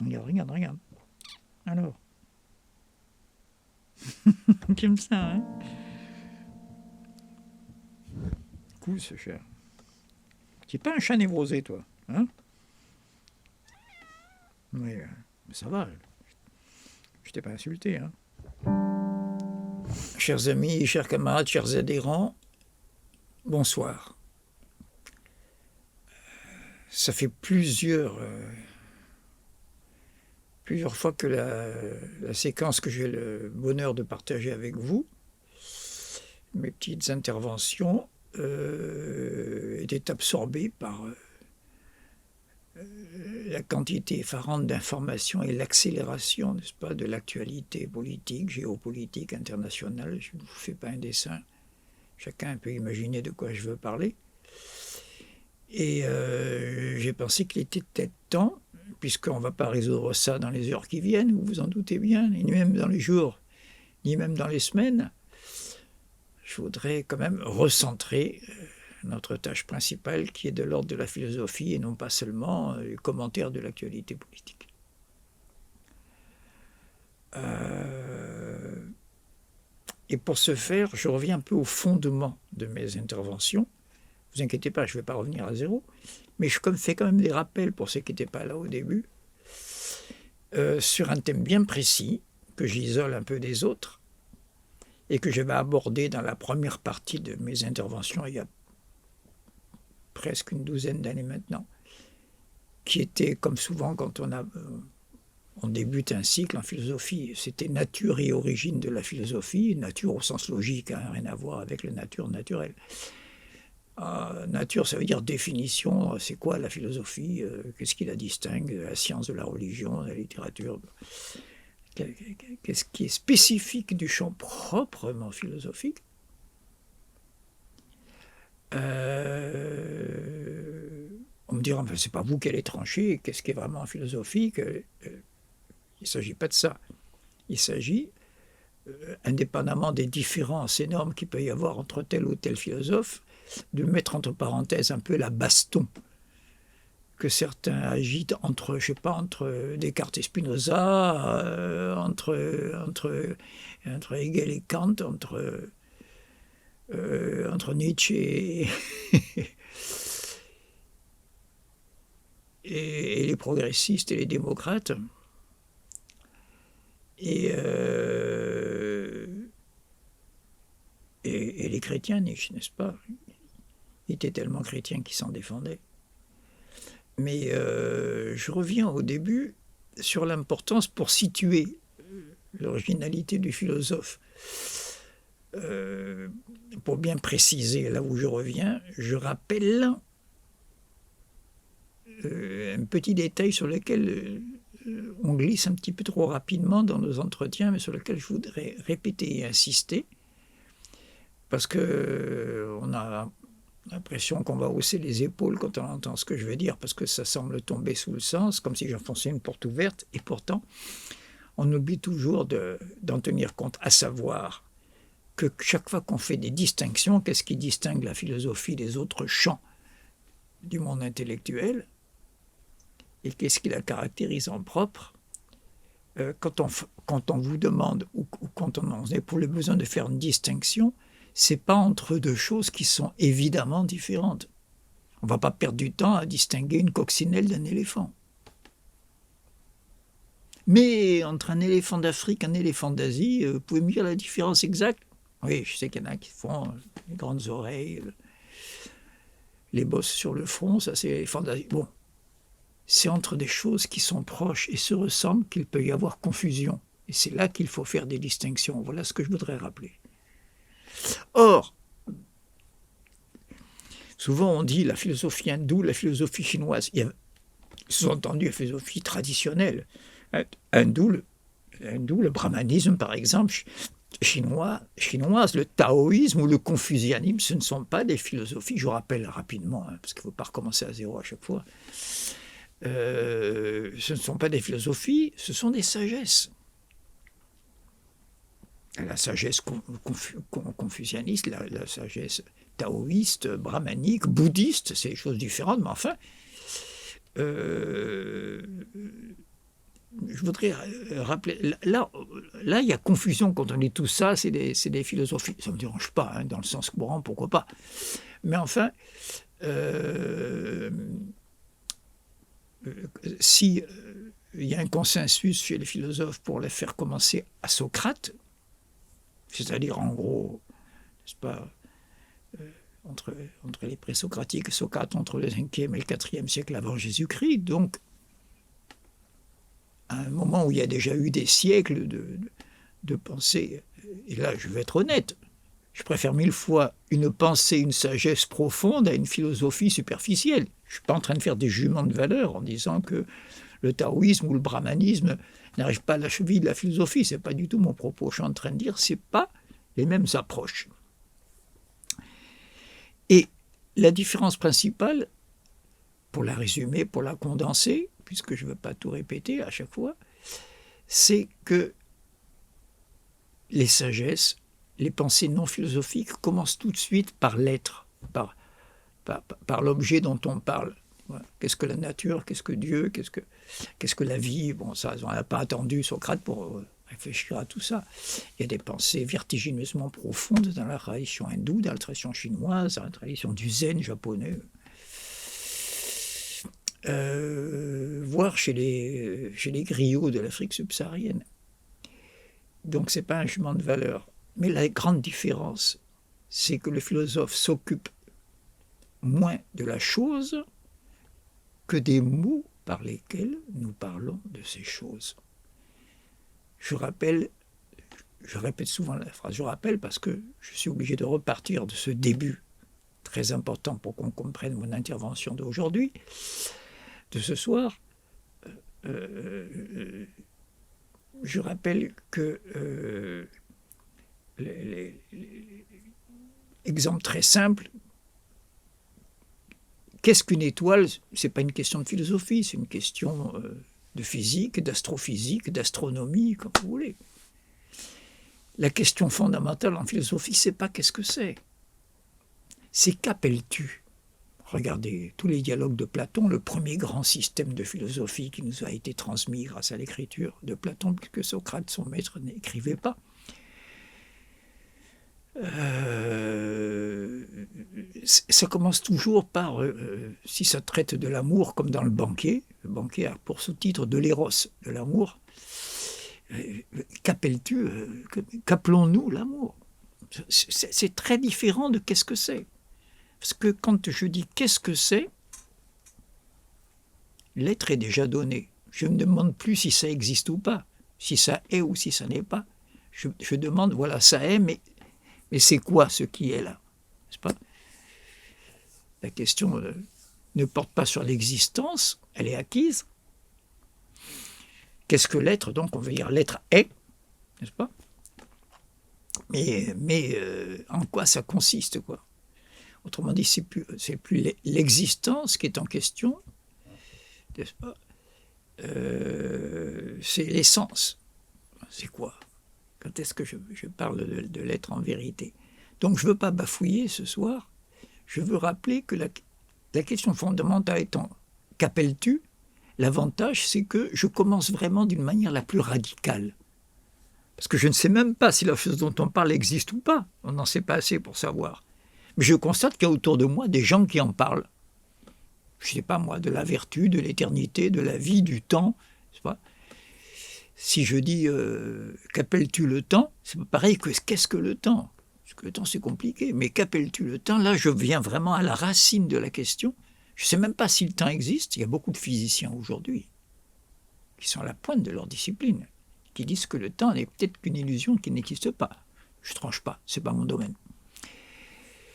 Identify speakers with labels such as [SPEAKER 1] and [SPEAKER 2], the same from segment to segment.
[SPEAKER 1] Regarde. Alors. Comme ça, hein. Cool, ce cher. Tu n'es pas un chat névrosé, toi, hein? Oui, mais ça va. Je t'ai pas insulté, hein. Chers amis, chers camarades, chers adhérents, bonsoir. Ça fait plusieurs fois que la séquence que j'ai le bonheur de partager avec vous, mes petites interventions, étaient absorbées par la quantité effarante d'informations et l'accélération, n'est-ce pas, de l'actualité politique, géopolitique, internationale. Je ne vous fais pas un dessin. Chacun peut imaginer de quoi je veux parler. Et j'ai pensé qu'il était peut-être temps, puisqu'on ne va pas résoudre ça dans les heures qui viennent, vous vous en doutez bien, ni même dans les jours, ni même dans les semaines, je voudrais quand même recentrer notre tâche principale qui est de l'ordre de la philosophie et non pas seulement les commentaires de l'actualité politique. Et pour ce faire, je reviens un peu au fondement de mes interventions. Ne vous inquiétez pas, je ne vais pas revenir à zéro, mais je fais quand même des rappels pour ceux qui n'étaient pas là au début, sur un thème bien précis, que j'isole un peu des autres, et que je vais aborder dans la première partie de mes interventions il y a presque une douzaine d'années maintenant, qui était, comme souvent quand on débute un cycle en philosophie, c'était nature et origine de la philosophie, nature au sens logique, hein, rien à voir avec la nature naturelle. Nature, ça veut dire définition, c'est quoi la philosophie, qu'est-ce qui la distingue de la science, de la religion, de la littérature, qu'est-ce qui est spécifique du champ proprement philosophique. On me dira, enfin, c'est pas vous qui allez trancher, qu'est-ce qui est vraiment philosophique. Il ne s'agit pas de ça. Il s'agit, indépendamment des différences énormes qu'il peut y avoir entre tel ou tel philosophe, de mettre entre parenthèses un peu la baston que certains agitent entre Descartes et Spinoza, entre Hegel et Kant, entre Nietzsche et les progressistes et les démocrates. Et les chrétiens, Nietzsche, n'est-ce pas? Il était tellement chrétien qu'il s'en défendait. Mais je reviens au début sur l'importance pour situer l'originalité du philosophe. Pour bien préciser là où je reviens, je rappelle un petit détail sur lequel on glisse un petit peu trop rapidement dans nos entretiens, mais sur lequel je voudrais répéter et insister, parce qu'on a l'impression qu'on va hausser les épaules quand on entend ce que je veux dire, parce que ça semble tomber sous le sens, comme si j'enfonçais une porte ouverte, et pourtant, on oublie toujours d'en tenir compte, à savoir que chaque fois qu'on fait des distinctions, qu'est-ce qui distingue la philosophie des autres champs du monde intellectuel, et qu'est-ce qui la caractérise en propre, quand on vous demande, ou quand on éprouve le besoin de faire une distinction, c'est pas entre deux choses qui sont évidemment différentes. On ne va pas perdre du temps à distinguer une coccinelle d'un éléphant. Mais entre un éléphant d'Afrique et un éléphant d'Asie, vous pouvez me dire la différence exacte? Oui, je sais qu'il y en a qui font les grandes oreilles, les bosses sur le front, ça c'est l'éléphant d'Asie. Bon, c'est entre des choses qui sont proches et se ressemblent qu'il peut y avoir confusion. Et c'est là qu'il faut faire des distinctions. Voilà ce que je voudrais rappeler. Or, souvent on dit la philosophie hindoue, la philosophie chinoise. Il y a sous-entendu la philosophie traditionnelle. Hindoue, le brahmanisme par exemple, chinoise, le taoïsme ou le confucianisme, ce ne sont pas des philosophies, je vous rappelle rapidement, parce qu'il ne faut pas recommencer à zéro à chaque fois, ce ne sont pas des philosophies, ce sont des sagesses. La sagesse confucianiste, la sagesse taoïste, brahmanique, bouddhiste, c'est des choses différentes, mais enfin, je voudrais rappeler, là, il y a confusion quand on dit tout ça, c'est des philosophies. Ça ne me dérange pas, hein, dans le sens courant, pourquoi pas. Mais enfin, si il y a un consensus chez les philosophes pour les faire commencer à Socrate, c'est-à-dire en gros, n'est-ce pas, entre les présocratiques et Socrate, entre le 5e et le 4e siècle avant Jésus-Christ, donc à un moment où il y a déjà eu des siècles de pensée, et là je vais être honnête, je préfère 1000 fois une pensée, une sagesse profonde à une philosophie superficielle. Je ne suis pas en train de faire des jugements de valeur en disant que le taoïsme ou le brahmanisme n'arrive pas à la cheville de la philosophie. Ce n'est pas du tout mon propos. Je suis en train de dire que ce n'est pas les mêmes approches. Et la différence principale, pour la résumer, pour la condenser, puisque je ne veux pas tout répéter à chaque fois, c'est que les sagesses, les pensées non philosophiques commencent tout de suite par l'être, par l'objet dont on parle. Qu'est-ce que la nature, qu'est-ce que Dieu, qu'est-ce que la vie? Bon, ça, on n'a pas attendu Socrate pour réfléchir à tout ça. Il y a des pensées vertigineusement profondes dans la tradition hindoue, dans la tradition chinoise, dans la tradition du zen japonais. Voire chez les griots de l'Afrique subsaharienne. Donc ce n'est pas un jugement de valeur. Mais la grande différence, c'est que le philosophe s'occupe moins de la chose que des mots par lesquels nous parlons de ces choses. Je répète souvent la phrase, je rappelle parce que je suis obligé de repartir de ce début très important pour qu'on comprenne mon intervention d'aujourd'hui, de ce soir. Je rappelle que exemple très simple, qu'est-ce qu'une étoile? Ce n'est pas une question de philosophie, c'est une question de physique, d'astrophysique, d'astronomie, comme vous voulez. La question fondamentale en philosophie, c'est pas qu'est-ce que c'est. C'est qu'appelles-tu? Regardez tous les dialogues de Platon, le premier grand système de philosophie qui nous a été transmis grâce à l'écriture de Platon, puisque Socrate, son maître, n'écrivait pas. Ça commence toujours par, si ça traite de l'amour comme dans le banquet a pour sous-titre de l'éros, de l'amour. Qu'appelles-tu, qu'appelons-nous l'amour? C'est très différent de qu'est-ce que c'est. Parce que quand je dis qu'est-ce que c'est, l'être est déjà donné. Je ne demande plus si ça existe ou pas, si ça est ou si ça n'est pas. Je demande, voilà, ça est, mais c'est quoi ce qui est là? N'est-ce pas? La question ne porte pas sur l'existence, elle est acquise. Qu'est-ce que l'être? Donc on veut dire l'être est, n'est-ce pas? Mais en quoi ça consiste, quoi? Autrement dit, c'est plus l'existence qui est en question, n'est-ce pas? C'est l'essence. C'est quoi? Quand est-ce que je parle de l'être en vérité? Donc je ne veux pas bafouiller ce soir, je veux rappeler que la question fondamentale étant qu'appelles-tu? L'avantage, c'est que je commence vraiment d'une manière la plus radicale. Parce que je ne sais même pas si la chose dont on parle existe ou pas. On n'en sait pas assez pour savoir. Mais je constate qu'il y a autour de moi des gens qui en parlent. Je ne sais pas moi, de la vertu, de l'éternité, de la vie, du temps. C'est pas. Si je dis qu'appelles-tu le temps, c'est pas pareil que qu'est-ce que le temps? Parce que le temps c'est compliqué. Mais qu'appelles-tu le temps? Là, je viens vraiment à la racine de la question. Je ne sais même pas si le temps existe. Il y a beaucoup de physiciens aujourd'hui qui sont à la pointe de leur discipline, qui disent que le temps n'est peut-être qu'une illusion qui n'existe pas. Je ne tranche pas, ce n'est pas mon domaine.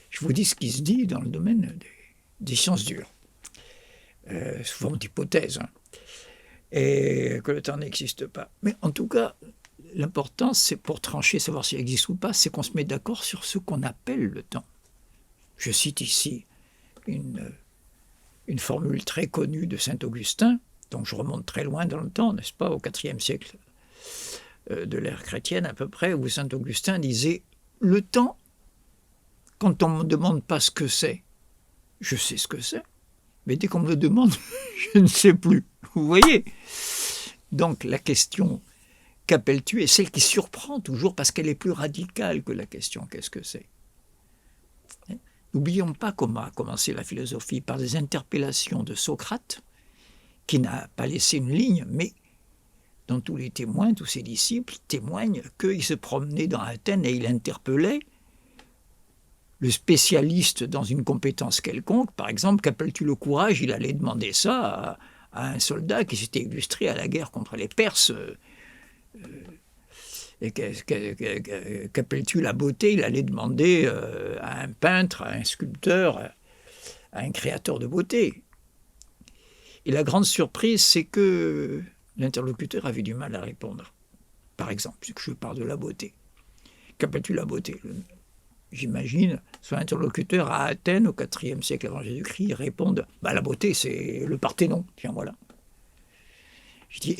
[SPEAKER 1] Je vous dis ce qui se dit dans le domaine des sciences dures, sous forme d'hypothèse, et que le temps n'existe pas. Mais en tout cas, l'important, c'est pour trancher, savoir s'il existe ou pas, c'est qu'on se met d'accord sur ce qu'on appelle le temps. Je cite ici une formule très connue de saint Augustin, donc je remonte très loin dans le temps, n'est-ce pas, au IVe siècle de l'ère chrétienne à peu près, où saint Augustin disait « Le temps, quand on ne me demande pas ce que c'est, je sais ce que c'est, mais dès qu'on me le demande, je ne sais plus. » Vous voyez? Donc la question « qu'appelles-tu » est celle qui surprend toujours parce qu'elle est plus radicale que la question « qu'est-ce que c'est ?» N'oublions pas comment a commencé la philosophie, par des interpellations de Socrate, qui n'a pas laissé une ligne, mais dont tous les témoins, tous ses disciples, témoignent qu'il se promenait dans Athènes et il interpellait le spécialiste dans une compétence quelconque. Par exemple, qu'appelles-tu le courage? Il allait demander ça à un soldat qui s'était illustré à la guerre contre les Perses. Et qu'appelles-tu la beauté? Il allait demander à un peintre, à un sculpteur, à un créateur de beauté. Et la grande surprise, c'est que l'interlocuteur avait du mal à répondre. Par exemple, puisque je parle de la beauté. Qu'appelles-tu la beauté? J'imagine, son interlocuteur à Athènes, au IVe siècle avant Jésus-Christ, il réponde « la beauté, c'est le Parthénon. » Tiens, voilà. Je dis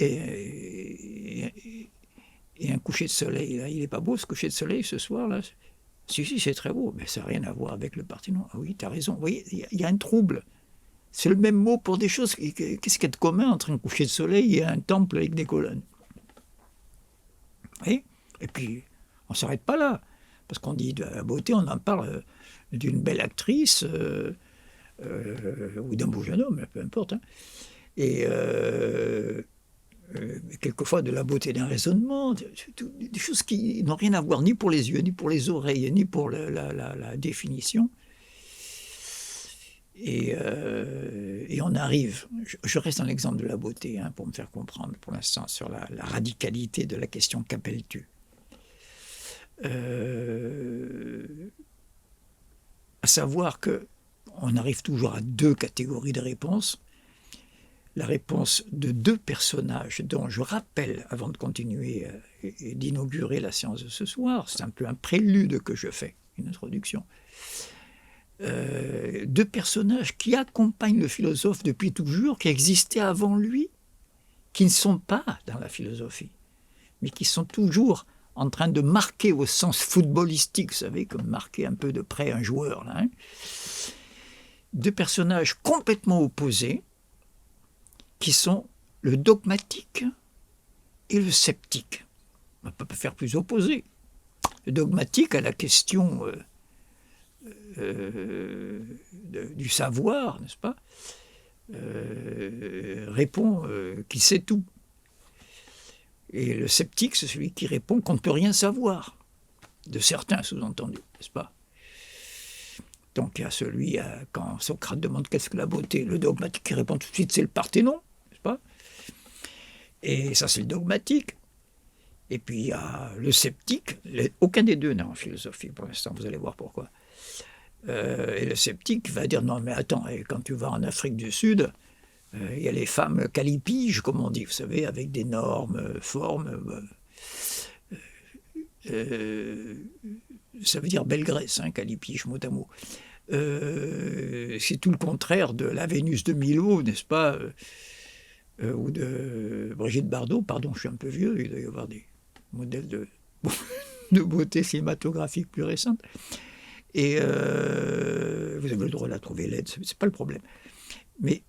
[SPEAKER 1] et un coucher de soleil, là, il n'est pas beau ce coucher de soleil ce soir-là? Si, c'est très beau, mais ça n'a rien à voir avec le Parthénon. Ah oui, tu as raison. Vous voyez, il y a un trouble. C'est le même mot pour des choses. Qu'est-ce qu'il y a de commun entre un coucher de soleil et un temple avec des colonnes? Et puis, on ne s'arrête pas là. Parce qu'on dit de la beauté, on en parle d'une belle actrice ou d'un beau jeune homme, peu importe. Hein. Et quelquefois de la beauté d'un raisonnement, des choses qui n'ont rien à voir ni pour les yeux, ni pour les oreilles, ni pour la définition. Et on arrive, je reste dans l'exemple de la beauté, hein, pour me faire comprendre pour l'instant sur la radicalité de la question « qu'appelles-tu » à savoir qu'on arrive toujours à deux catégories de réponses. La réponse de deux personnages dont je rappelle, avant de continuer et d'inaugurer la séance de ce soir, c'est un peu un prélude que je fais, une introduction. Deux personnages qui accompagnent le philosophe depuis toujours, qui existaient avant lui, qui ne sont pas dans la philosophie, mais qui sont toujours en train de marquer au sens footballistique, vous savez, comme marquer un peu de près un joueur. Là, hein. Deux personnages complètement opposés, qui sont le dogmatique et le sceptique. On ne peut pas faire plus opposé. Le dogmatique à la question du savoir, n'est-ce pas, répond qu'il sait tout. Et le sceptique, c'est celui qui répond qu'on ne peut rien savoir. De certains, sous-entendus, n'est-ce pas? Donc il y a celui, quand Socrate demande qu'est-ce que la beauté, le dogmatique qui répond tout de suite c'est le Parthénon, n'est-ce pas? Et ça c'est le dogmatique. Et puis il y a le sceptique, aucun des deux n'est en philosophie pour l'instant, vous allez voir pourquoi. Et le sceptique va dire non mais attends, quand tu vas en Afrique du Sud, il y a les femmes calipiges, comme on dit, vous savez, avec d'énormes formes. Ça veut dire belle graisse, hein, calipige, mot à mot. C'est tout le contraire de la Vénus de Milo, n'est-ce pas, ou de Brigitte Bardot. Pardon, je suis un peu vieux, il doit y avoir des modèles de beauté cinématographique plus récentes. Et vous avez le droit de la trouver laide, c'est pas le problème. Mais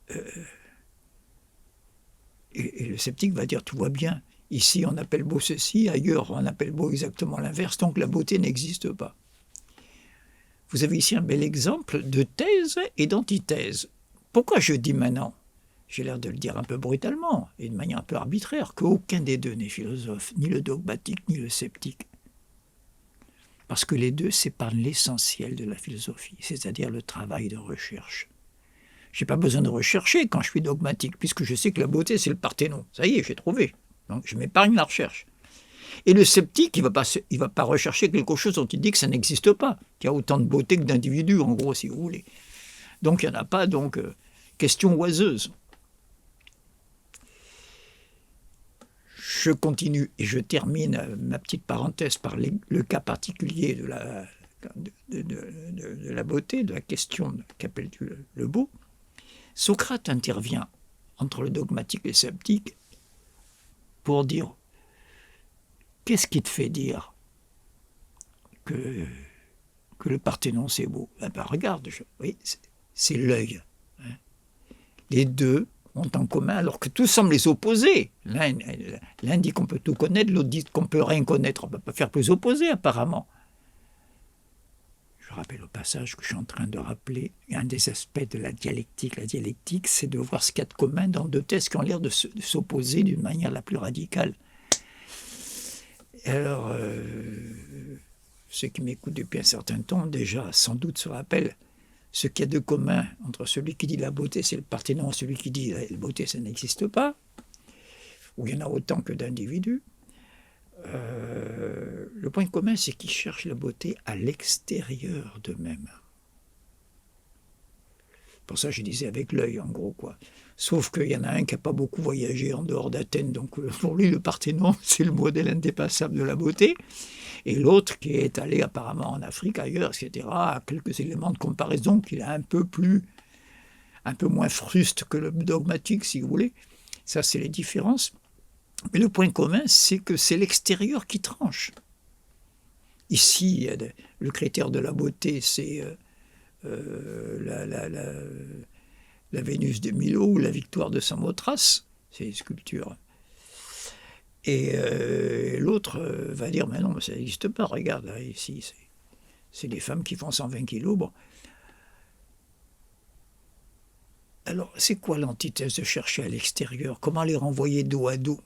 [SPEAKER 1] et le sceptique va dire tout va bien. Ici, on appelle beau ceci, ailleurs, on appelle beau exactement l'inverse, donc la beauté n'existe pas. Vous avez ici un bel exemple de thèse et d'antithèse. Pourquoi je dis maintenant, j'ai l'air de le dire un peu brutalement et de manière un peu arbitraire, qu'aucun des deux n'est philosophe, ni le dogmatique, ni le sceptique? Parce que les deux séparent l'essentiel de la philosophie, c'est-à-dire le travail de recherche. Je n'ai pas besoin de rechercher quand je suis dogmatique, puisque je sais que la beauté, c'est le Parthénon. Ça y est, j'ai trouvé. Donc, je m'épargne la recherche. Et le sceptique, il ne va pas rechercher quelque chose dont il dit que ça n'existe pas, qu'il y a autant de beauté que d'individus, en gros, si vous voulez. Donc, il n'y en a pas, donc, question oiseuse. Je continue et je termine ma petite parenthèse par le cas particulier de la beauté, de la question qu'appelles-tu le beau. Socrate intervient entre le dogmatique et le sceptique pour dire qu'est-ce qui te fait dire que le Parthénon c'est beau? Eh ben regarde, oui, c'est l'œil. Hein. Les deux ont en commun, alors que tout semble les opposer. L'un dit qu'on peut tout connaître, l'autre dit qu'on ne peut rien connaître. On ne peut pas faire plus opposés, apparemment. Je rappelle au passage que je suis en train de rappeler un des aspects de la dialectique. La dialectique, c'est de voir ce qu'il y a de commun dans deux thèses qui ont l'air de s'opposer d'une manière la plus radicale. Et alors, ceux qui m'écoutent depuis un certain temps, déjà, sans doute se rappellent ce qu'il y a de commun entre celui qui dit la beauté, c'est le Parthénon, et celui qui dit la beauté, ça n'existe pas, où il y en a autant que d'individus. Le point commun, c'est qu'ils cherchent la beauté à l'extérieur d'eux-mêmes. Pour ça, je disais avec l'œil, en gros, quoi. Sauf qu'il y en a un qui n'a pas beaucoup voyagé en dehors d'Athènes, donc pour lui, le Parthénon, c'est le modèle indépassable de la beauté. Et l'autre qui est allé apparemment en Afrique, ailleurs, etc., a quelques éléments de comparaison qu'il a un peu moins fruste que le dogmatique, si vous voulez. Ça, c'est les différences. Mais le point commun, c'est que c'est l'extérieur qui tranche. Ici, le critère de la beauté, c'est la Vénus de Milo ou la victoire de Samothrace, c'est les sculptures. Et l'autre va dire, mais non, mais ça n'existe pas, regarde, là, ici, c'est des femmes qui font 120 kilos. Bon. Alors, c'est quoi l'antithèse de chercher à l'extérieur? Comment les renvoyer dos à dos?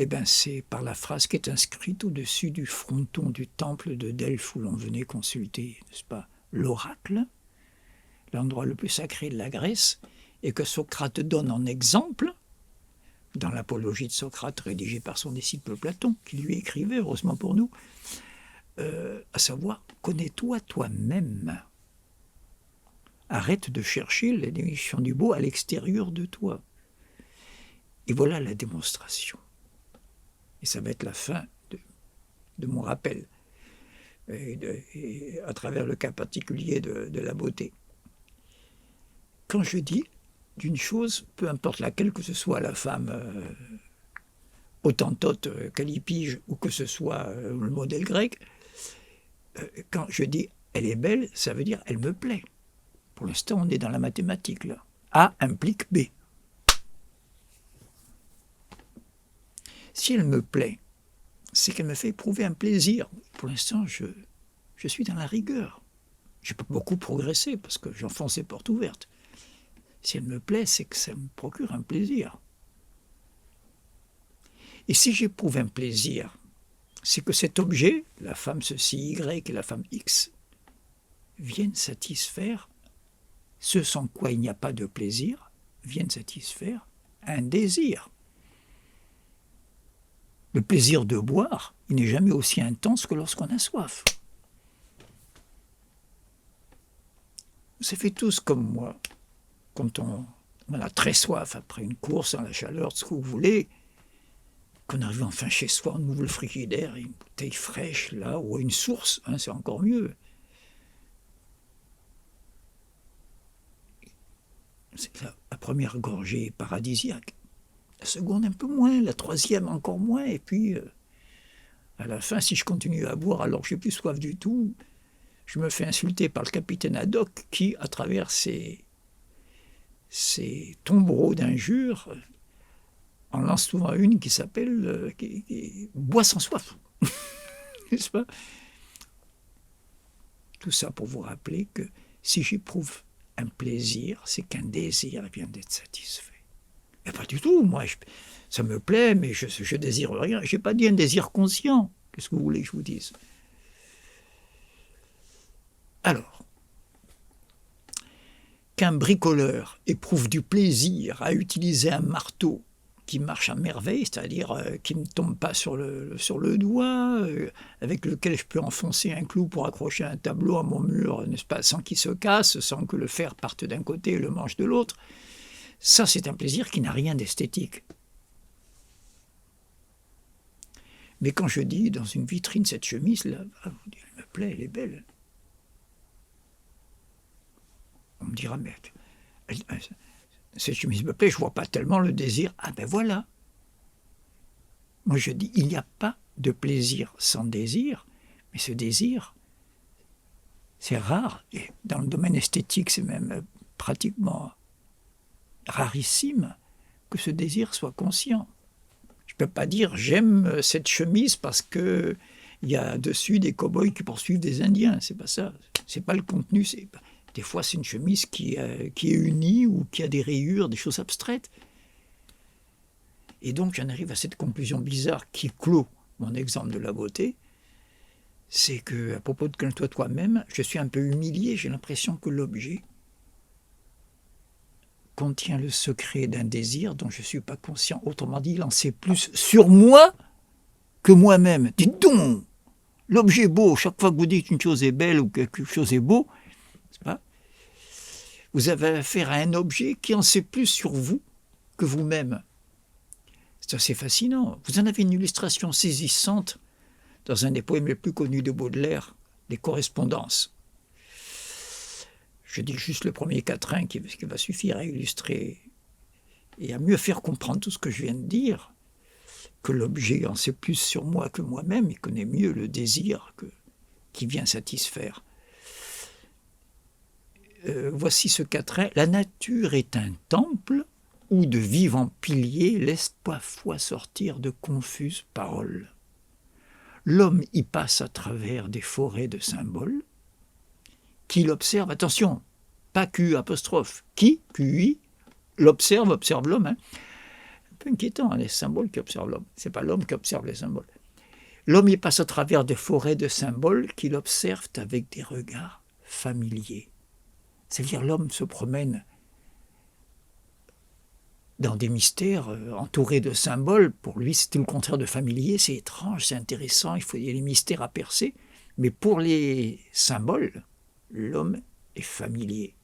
[SPEAKER 1] Eh bien, c'est par la phrase qui est inscrite au-dessus du fronton du temple de Delphes où l'on venait consulter, n'est-ce pas, l'oracle, l'endroit le plus sacré de la Grèce, et que Socrate donne en exemple dans l'apologie de Socrate rédigée par son disciple Platon, qui lui écrivait, heureusement pour nous, à savoir, connais-toi toi-même. Arrête de chercher la définition du beau à l'extérieur de toi. Et voilà la démonstration. Et ça va être la fin de mon rappel, et à travers le cas particulier de la beauté. Quand je dis d'une chose, peu importe laquelle, que ce soit la femme autantote, calipige, ou que ce soit le modèle grec, quand je dis « elle est belle », ça veut dire « elle me plaît ». Pour l'instant, on est dans la mathématique, là. A implique B. Si elle me plaît, c'est qu'elle me fait éprouver un plaisir. Pour l'instant, je suis dans la rigueur. Je peux beaucoup progresser parce que j'enfonce les portes ouvertes. Si elle me plaît, c'est que ça me procure un plaisir. Et si j'éprouve un plaisir, c'est que cet objet, la femme ceci Y et la femme X, viennent satisfaire ce sans quoi il n'y a pas de plaisir, viennent satisfaire un désir. Le plaisir de boire, il n'est jamais aussi intense que lorsqu'on a soif. Vous fait tous comme moi. Quand on a très soif après une course, dans la chaleur, ce que vous voulez, qu'on arrive enfin chez soi, on ouvre le frigidaire, une bouteille fraîche, là, ou une source, hein, c'est encore mieux. C'est la première gorgée paradisiaque. La seconde un peu moins, la troisième encore moins, et puis à la fin, si je continue à boire alors que j'ai plus soif du tout, je me fais insulter par le capitaine Haddock qui, à travers ses tombereaux d'injures, en lance souvent une qui s'appelle bois sans soif. N'est-ce pas? Tout ça pour vous rappeler que si j'éprouve un plaisir, c'est qu'un désir vient d'être satisfait. Mais pas du tout, moi, ça me plaît, mais je désire rien. Je n'ai pas dit un désir conscient. Qu'est-ce que vous voulez que je vous dise? Alors, qu'un bricoleur éprouve du plaisir à utiliser un marteau qui marche à merveille, c'est-à-dire qui ne tombe pas sur le doigt, avec lequel je peux enfoncer un clou pour accrocher un tableau à mon mur, n'est-ce pas, sans qu'il se casse, sans que le fer parte d'un côté et le manche de l'autre. Ça, c'est un plaisir qui n'a rien d'esthétique. Mais quand je dis dans une vitrine cette chemise-là, elle me plaît, elle est belle. On me dira, mais cette chemise me plaît, je ne vois pas tellement le désir. Ah ben voilà. Moi je dis, il n'y a pas de plaisir sans désir, mais ce désir, c'est rare. Et dans le domaine esthétique, c'est même pratiquement rarissime que ce désir soit conscient. Je ne peux pas dire j'aime cette chemise parce qu'il y a dessus des cow-boys qui poursuivent des Indiens. C'est pas ça. C'est pas le contenu. Des fois, c'est une chemise qui est unie ou qui a des rayures, des choses abstraites. Et donc, j'en arrive à cette conclusion bizarre qui clôt mon exemple de la beauté. C'est qu'à propos de Connais-toi toi-même, je suis un peu humilié. J'ai l'impression que l'objet contient le secret d'un désir dont je ne suis pas conscient. Autrement dit, il en sait plus sur moi que moi-même. Dites donc, l'objet est beau. Chaque fois que vous dites qu'une chose est belle ou que quelque chose est beau, c'est pas, vous avez affaire à un objet qui en sait plus sur vous que vous-même. C'est assez fascinant. Vous en avez une illustration saisissante dans un des poèmes les plus connus de Baudelaire, Les Correspondances. Je dis juste le premier quatrain qui va suffire à illustrer et à mieux faire comprendre tout ce que je viens de dire, que l'objet en sait plus sur moi que moi-même, il connaît mieux le désir qui vient satisfaire. Voici ce quatrain. La nature est un temple où de vivants piliers laissent parfois sortir de confuses paroles. L'homme y passe à travers des forêts de symboles qu'il observe, attention, pas Q apostrophe, qui, QI, l'observe, observe l'homme. Un peu inquiétant, les symboles qui observent l'homme. Ce n'est pas l'homme qui observe les symboles. L'homme y passe à travers des forêts de symboles qu'il observe avec des regards familiers. C'est-à-dire l'homme se promène dans des mystères entourés de symboles. Pour lui, c'est le contraire de familier, c'est étrange, c'est intéressant, il y a des mystères à percer. Mais pour les symboles, l'homme est familier.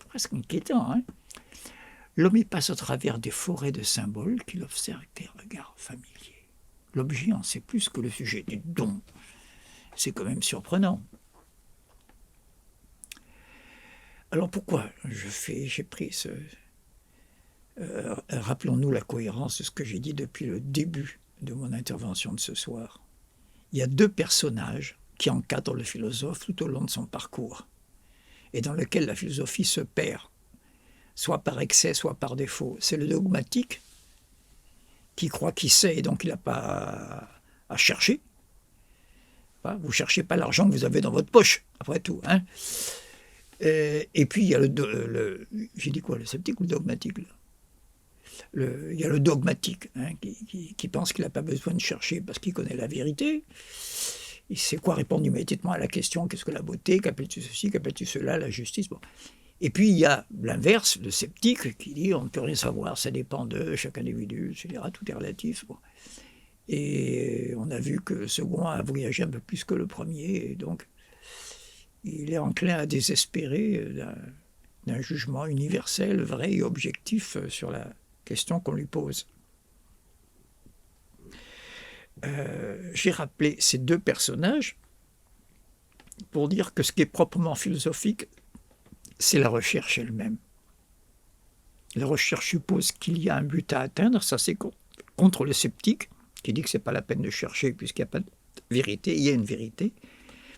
[SPEAKER 1] Presque inquiétant, hein? L'homme y passe à travers des forêts de symboles qu'il observe avec des regards familiers. L'objet en sait plus que le sujet. Dis donc, c'est quand même surprenant. Alors pourquoi j'ai pris ce... rappelons-nous la cohérence de ce que j'ai dit depuis le début de mon intervention de ce soir. Il y a deux personnages qui encadrent le philosophe tout au long de son parcours et dans lequel la philosophie se perd, soit par excès, soit par défaut. C'est le dogmatique qui croit qu'il sait et donc il n'a pas à chercher. Vous ne cherchez pas l'argent que vous avez dans votre poche, après tout, hein. Et puis il y a j'ai dit quoi, le sceptique ou le dogmatique là? Il y a le dogmatique, hein, qui pense qu'il n'a pas besoin de chercher parce qu'il connaît la vérité. Il sait quoi répondre immédiatement à la question, qu'est-ce que la beauté, qu'appelles-tu ceci, qu'appelles-tu cela, la justice. Bon. Et puis il y a l'inverse, le sceptique, qui dit on ne peut rien savoir, ça dépend de chaque individu, etc. Tout est relatif. Bon. Et on a vu que le second a voyagé un peu plus que le premier, et donc il est enclin à désespérer d'un jugement universel, vrai et objectif sur la question qu'on lui pose. J'ai rappelé ces deux personnages pour dire que ce qui est proprement philosophique, c'est la recherche elle-même. La recherche suppose qu'il y a un but à atteindre, ça c'est contre le sceptique, qui dit que ce n'est pas la peine de chercher puisqu'il n'y a pas de vérité, il y a une vérité,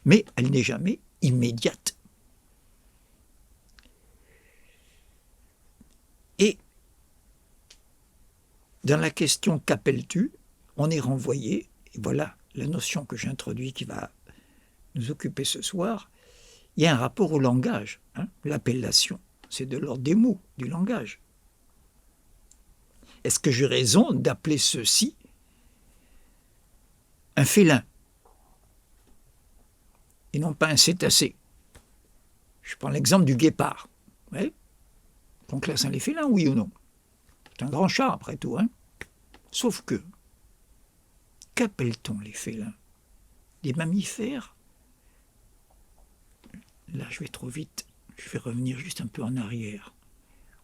[SPEAKER 1] mais elle n'est jamais immédiate. Et dans la question « qu'appelles-tu ?», on est renvoyé, et voilà la notion que j'introduis qui va nous occuper ce soir, il y a un rapport au langage. Hein, l'appellation, c'est de l'ordre des mots, du langage. Est-ce que j'ai raison d'appeler ceci un félin et non pas un cétacé? Je prends l'exemple du guépard. Ouais. On classe les félins, oui ou non? C'est un grand chat, après tout. Hein. Sauf que, qu'appelle-t-on les félins? Des mammifères? Là, je vais trop vite. Je vais revenir juste un peu en arrière.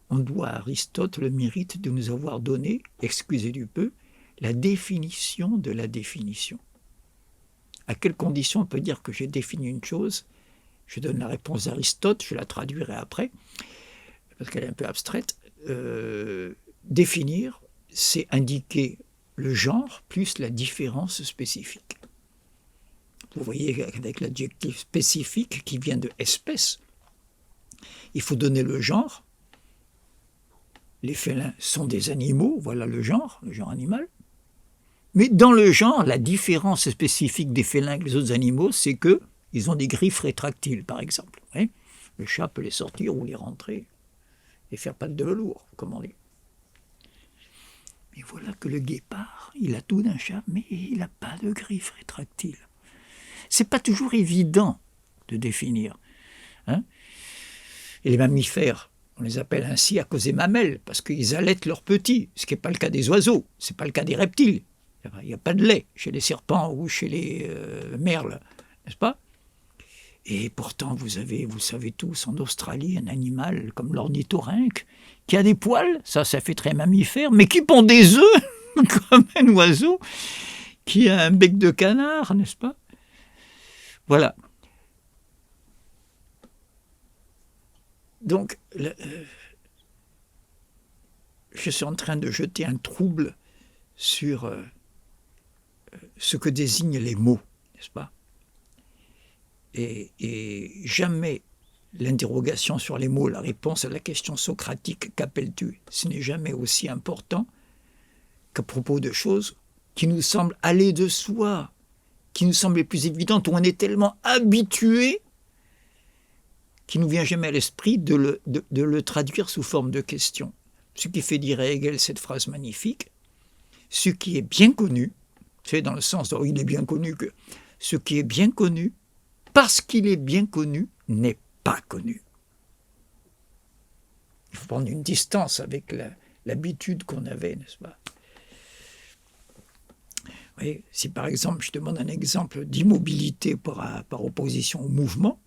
[SPEAKER 1] On doit à Aristote le mérite de nous avoir donné, excusez du peu, la définition de la définition. À quelles conditions on peut dire que j'ai défini une chose? Je donne la réponse d'Aristote, je la traduirai après, parce qu'elle est un peu abstraite. Définir, c'est indiquer le genre plus la différence spécifique. Vous voyez, avec l'adjectif spécifique qui vient de espèce, il faut donner le genre les félins sont des animaux, voilà le genre animal. Mais dans le genre, la différence spécifique des félins avec les autres animaux, c'est qu'ils ont des griffes rétractiles, par exemple. Oui, le chat peut les sortir ou les rentrer et faire patte de velours, comme on dit. Mais voilà que le guépard, il a tout d'un chat, mais il n'a pas de griffes rétractiles. C'est pas toujours évident de définir. Hein. Et les mammifères, on les appelle ainsi à cause des mamelles, parce qu'ils allaitent leurs petits, ce qui n'est pas le cas des oiseaux, ce n'est pas le cas des reptiles. Il n'y a pas de lait chez les serpents ou chez les merles, n'est-ce pas? Et pourtant, vous savez tous, en Australie, un animal comme l'ornithorynque, qui a des poils, ça fait très mammifère, mais qui pond des œufs, comme un oiseau, qui a un bec de canard, n'est-ce pas? Voilà. Donc, je suis en train de jeter un trouble sur ce que désignent les mots, n'est-ce pas? Et jamais l'interrogation sur les mots, la réponse à la question socratique « qu'appelles-tu ?» ce n'est jamais aussi important qu'à propos de choses qui nous semblent aller de soi, qui nous semblent les plus évidentes, où on est tellement habitué qu'il ne nous vient jamais à l'esprit de le traduire sous forme de question. Ce qui fait dire à Hegel cette phrase magnifique, ce qui est bien connu, c'est dans le sens où il est bien connu que ce qui est bien connu, parce qu'il est bien connu, n'est pas connu. Il faut prendre une distance avec l'habitude qu'on avait, n'est-ce pas? Oui, si par exemple, je demande un exemple d'immobilité par opposition au mouvement,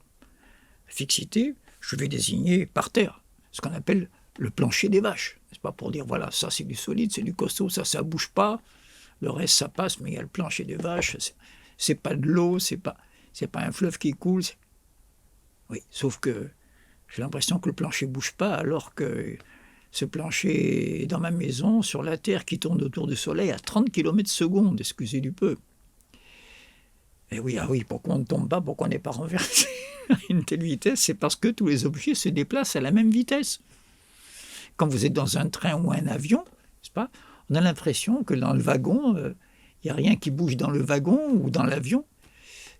[SPEAKER 1] fixité, je vais désigner par terre ce qu'on appelle le plancher des vaches. C'est pas pour dire, voilà, ça c'est du solide, c'est du costaud, ça bouge pas, le reste ça passe, mais il y a le plancher des vaches, c'est pas de l'eau, c'est pas un fleuve qui coule. Oui, sauf que j'ai l'impression que le plancher bouge pas, alors que ce plancher est dans ma maison, sur la Terre qui tourne autour du Soleil à 30 km/s, excusez du peu. Et oui, pourquoi on ne tombe pas, pourquoi on n'est pas renversé à une telle vitesse? C'est parce que tous les objets se déplacent à la même vitesse. Quand vous êtes dans un train ou un avion, n'est-ce pas, on a l'impression que dans le wagon, il n'y a rien qui bouge dans le wagon ou dans l'avion,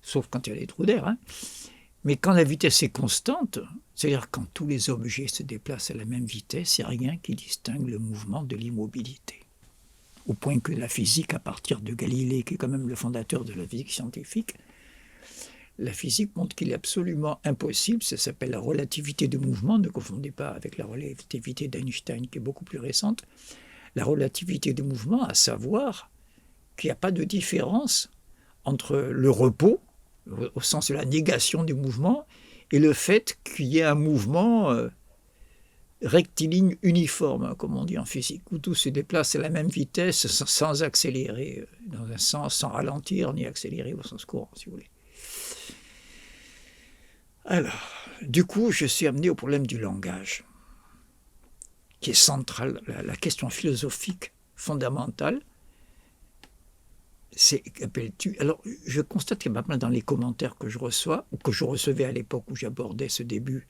[SPEAKER 1] sauf quand il y a des trous d'air. Hein. Mais quand la vitesse est constante, c'est-à-dire quand tous les objets se déplacent à la même vitesse, il n'y a rien qui distingue le mouvement de l'immobilité. Au point que la physique, à partir de Galilée, qui est quand même le fondateur de la physique scientifique, la physique montre qu'il est absolument impossible, ça s'appelle la relativité de mouvement, ne confondez pas avec la relativité d'Einstein qui est beaucoup plus récente, la relativité de mouvement, à savoir qu'il n'y a pas de différence entre le repos, au sens de la négation du mouvement, et le fait qu'il y ait un mouvement rectiligne uniforme, comme on dit en physique, où tout se déplace à la même vitesse sans accélérer dans un sens, sans ralentir ni accélérer au sens courant, si vous voulez. Alors, du coup, je suis amené au problème du langage, qui est central, la question philosophique fondamentale. C'est qu'appelles-tu? Alors, je constate que maintenant, dans les commentaires que je reçois, ou que je recevais à l'époque où j'abordais ce début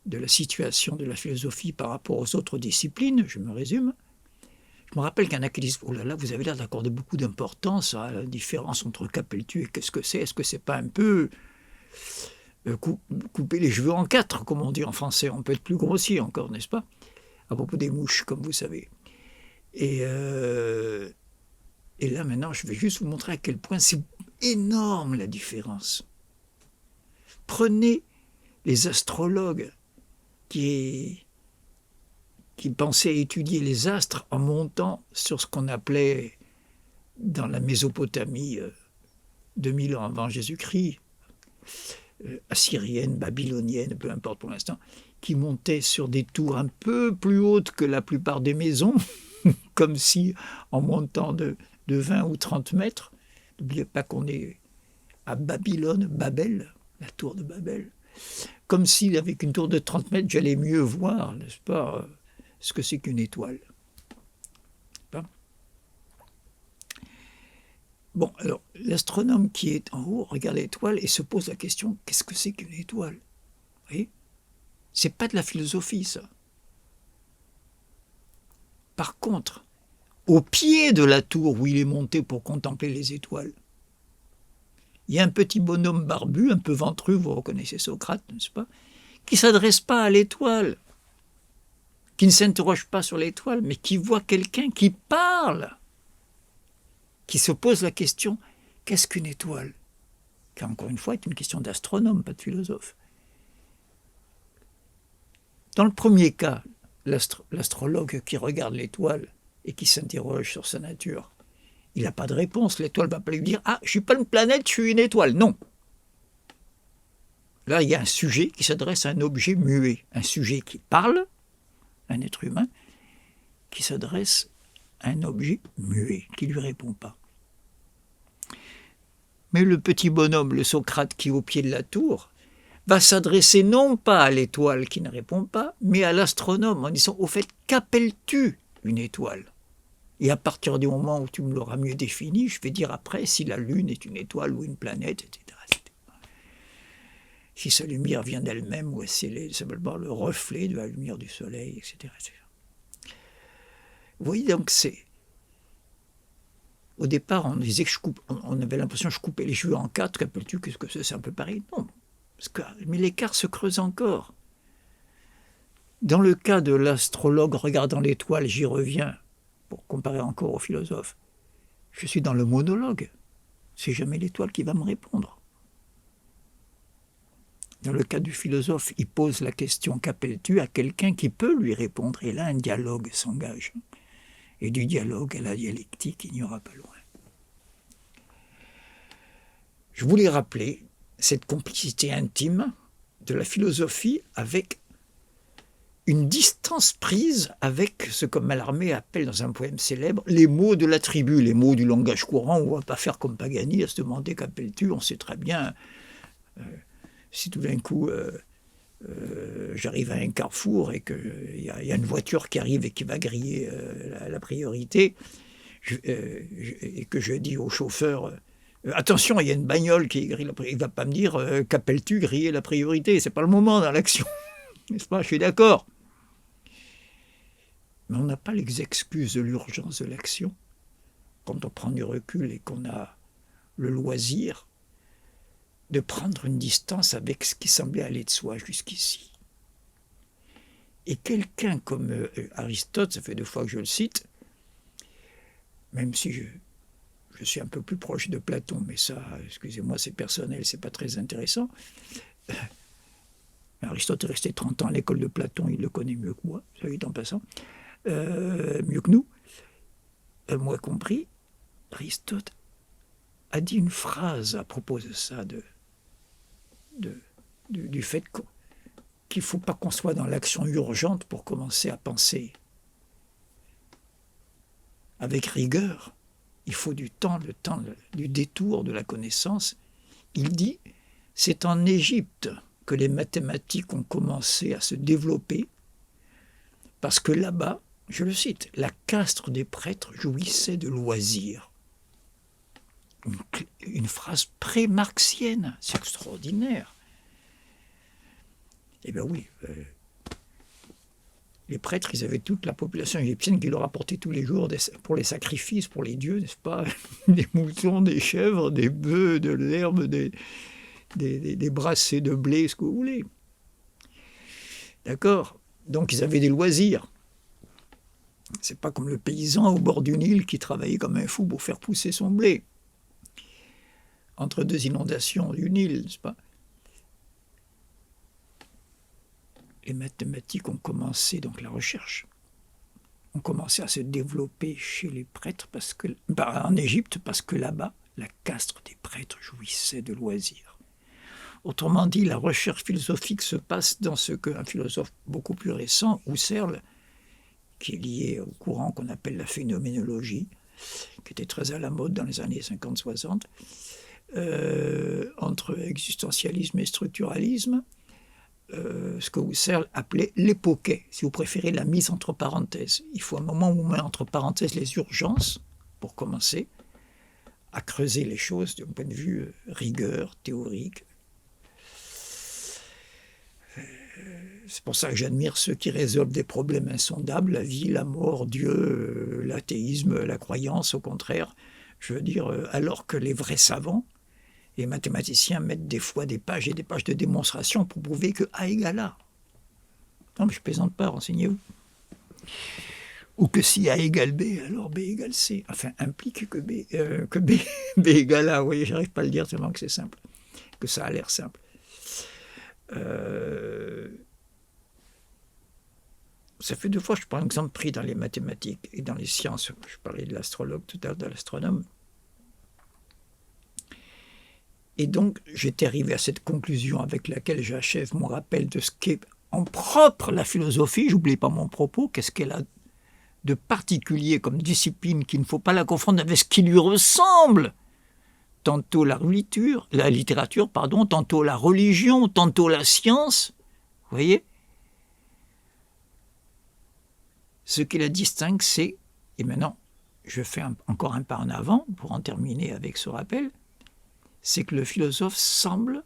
[SPEAKER 1] de la situation de la philosophie par rapport aux autres disciplines, je me résume, je me rappelle qu'il y en a qui disent « Oh là là, vous avez l'air d'accorder beaucoup d'importance à la différence entre qu'appelles-tu et qu'est-ce que c'est? Est-ce que c'est pas un peu couper les cheveux en quatre, comme on dit en français? On peut être plus grossier encore, n'est-ce pas? À propos des mouches, comme vous savez. » Et là, maintenant, je vais juste vous montrer à quel point c'est énorme la différence. Prenez les astrologues qui pensaient étudier les astres en montant sur ce qu'on appelait dans la Mésopotamie 2000 ans avant Jésus-Christ, assyrienne, babylonienne, peu importe pour l'instant, qui montaient sur des tours un peu plus hautes que la plupart des maisons, comme si en montant de 20 ou 30 mètres, n'oubliez pas qu'on est à Babylone, Babel, la tour de Babel, comme si avec une tour de 30 mètres, j'allais mieux voir, n'est-ce pas, ce que c'est qu'une étoile. Bon, alors, l'astronome qui est en haut regarde l'étoile et se pose la question, qu'est-ce que c'est qu'une étoile? Vous voyez? C'est pas de la philosophie, ça. Par contre, au pied de la tour où il est monté pour contempler les étoiles, il y a un petit bonhomme barbu, un peu ventru, vous reconnaissez Socrate, n'est-ce pas, qui ne s'adresse pas à l'étoile, qui ne s'interroge pas sur l'étoile, mais qui voit quelqu'un qui parle, qui se pose la question, qu'est-ce qu'une étoile? Qui, encore une fois, est une question d'astronome, pas de philosophe. Dans le premier cas, l'astrologue qui regarde l'étoile et qui s'interroge sur sa nature, il n'a pas de réponse. L'étoile ne va pas lui dire « Ah, je ne suis pas une planète, je suis une étoile ». Non. Là, il y a un sujet qui s'adresse à un objet muet, un sujet qui parle, un être humain, qui s'adresse à un objet muet, qui ne lui répond pas. Mais le petit bonhomme, le Socrate qui est au pied de la tour, va s'adresser non pas à l'étoile qui ne répond pas, mais à l'astronome en disant « Au fait, qu'appelles-tu une étoile ?» Et à partir du moment où tu me l'auras mieux défini, je vais dire après si la Lune est une étoile ou une planète, etc. Si sa lumière vient d'elle-même ou si elle est simplement le reflet de la lumière du soleil, etc. Vous voyez, donc c'est... Au départ, on disait que on avait l'impression que je coupais les cheveux en quatre. Qu'appelles-tu? Qu'est-ce que c'est un peu pareil? Non. Mais l'écart se creuse encore. Dans le cas de l'astrologue regardant l'étoile, j'y reviens, pour comparer encore au philosophe, je suis dans le monologue. C'est jamais l'étoile qui va me répondre. Dans le cas du philosophe, il pose la question « Qu'appelles-tu » à quelqu'un qui peut lui répondre. Et là, un dialogue s'engage. Et du dialogue à la dialectique, il n'y aura pas loin. Je voulais rappeler cette complicité intime de la philosophie avec une distance prise avec ce que Mallarmé appelle dans un poème célèbre les mots de la tribu, les mots du langage courant. On ne va pas faire comme Pagani à se demander qu'appelles-tu. On sait très bien, si tout d'un coup j'arrive à un carrefour et qu'il y a une voiture qui arrive et qui va griller la priorité, et que je dis au chauffeur attention, il y a une bagnole qui grille la priorité, il ne va pas me dire qu'appelles-tu griller la priorité. Ce n'est pas le moment dans l'action. N'est-ce pas? Je suis d'accord. Mais on n'a pas les excuses de l'urgence de l'action quand on prend du recul et qu'on a le loisir de prendre une distance avec ce qui semblait aller de soi jusqu'ici. Et quelqu'un comme Aristote, ça fait 2 fois que je le cite, même si je suis un peu plus proche de Platon, mais ça, excusez-moi, c'est personnel, c'est pas très intéressant. Aristote est resté 30 ans à l'école de Platon, il le connaît mieux que moi, ça dit en passant, mieux que nous, moi compris. Aristote a dit une phrase à propos de ça, du fait qu'il ne faut pas qu'on soit dans l'action urgente pour commencer à penser. Avec rigueur, il faut du temps, le temps du détour de la connaissance. Il dit, c'est en Égypte que les mathématiques ont commencé à se développer, parce que là-bas, je le cite, la caste des prêtres jouissait de loisirs. Une phrase pré-marxienne, c'est extraordinaire. Eh bien oui, les prêtres, ils avaient toute la population égyptienne qui leur apportait tous les jours pour les sacrifices, pour les dieux, n'est-ce pas? Des moutons, des chèvres, des bœufs, de l'herbe, des brassées de blé, ce que vous voulez. D'accord? Donc ils avaient des loisirs. C'est pas comme le paysan au bord du Nil qui travaillait comme un fou pour faire pousser son blé. Entre 2 inondations du Nil, n'est-ce pas? Les mathématiques ont commencé, donc la recherche, ont commencé à se développer chez les prêtres, en Égypte, parce que là-bas, la caste des prêtres jouissait de loisirs. Autrement dit, la recherche philosophique se passe dans ce qu'un philosophe beaucoup plus récent, Husserl, qui est lié au courant qu'on appelle la phénoménologie, qui était très à la mode dans les années 50-60, entre existentialisme et structuralisme, ce que Husserl appelait l'époquet, si vous préférez la mise entre parenthèses. Il faut un moment où on met entre parenthèses les urgences pour commencer à creuser les choses d'un point de vue rigueur, théorique. C'est pour ça que j'admire ceux qui résolvent des problèmes insondables, la vie, la mort, Dieu, l'athéisme, la croyance, au contraire. Je veux dire, alors que les vrais savants, les mathématiciens mettent des fois des pages et des pages de démonstration pour prouver que A égale A. Non, mais je ne plaisante pas, renseignez-vous. Ou que si A égale B, alors B égale C. Enfin, implique que B égale A. Vous voyez, j'arrive pas à le dire tellement que c'est simple, que ça a l'air simple. Ça fait 2 fois que je prends un exemple pris dans les mathématiques et dans les sciences. Je parlais de l'astrologue tout à l'heure, de l'astronome. Et donc, j'étais arrivé à cette conclusion avec laquelle j'achève mon rappel de ce qu'est en propre la philosophie. J'oublie pas mon propos. Qu'est-ce qu'elle a de particulier comme discipline qu'il ne faut pas la confondre avec ce qui lui ressemble. Tantôt la littérature, tantôt la religion, tantôt la science. Vous voyez ? Ce qui la distingue, c'est, et maintenant je fais encore un pas en avant pour en terminer avec ce rappel, c'est que le philosophe semble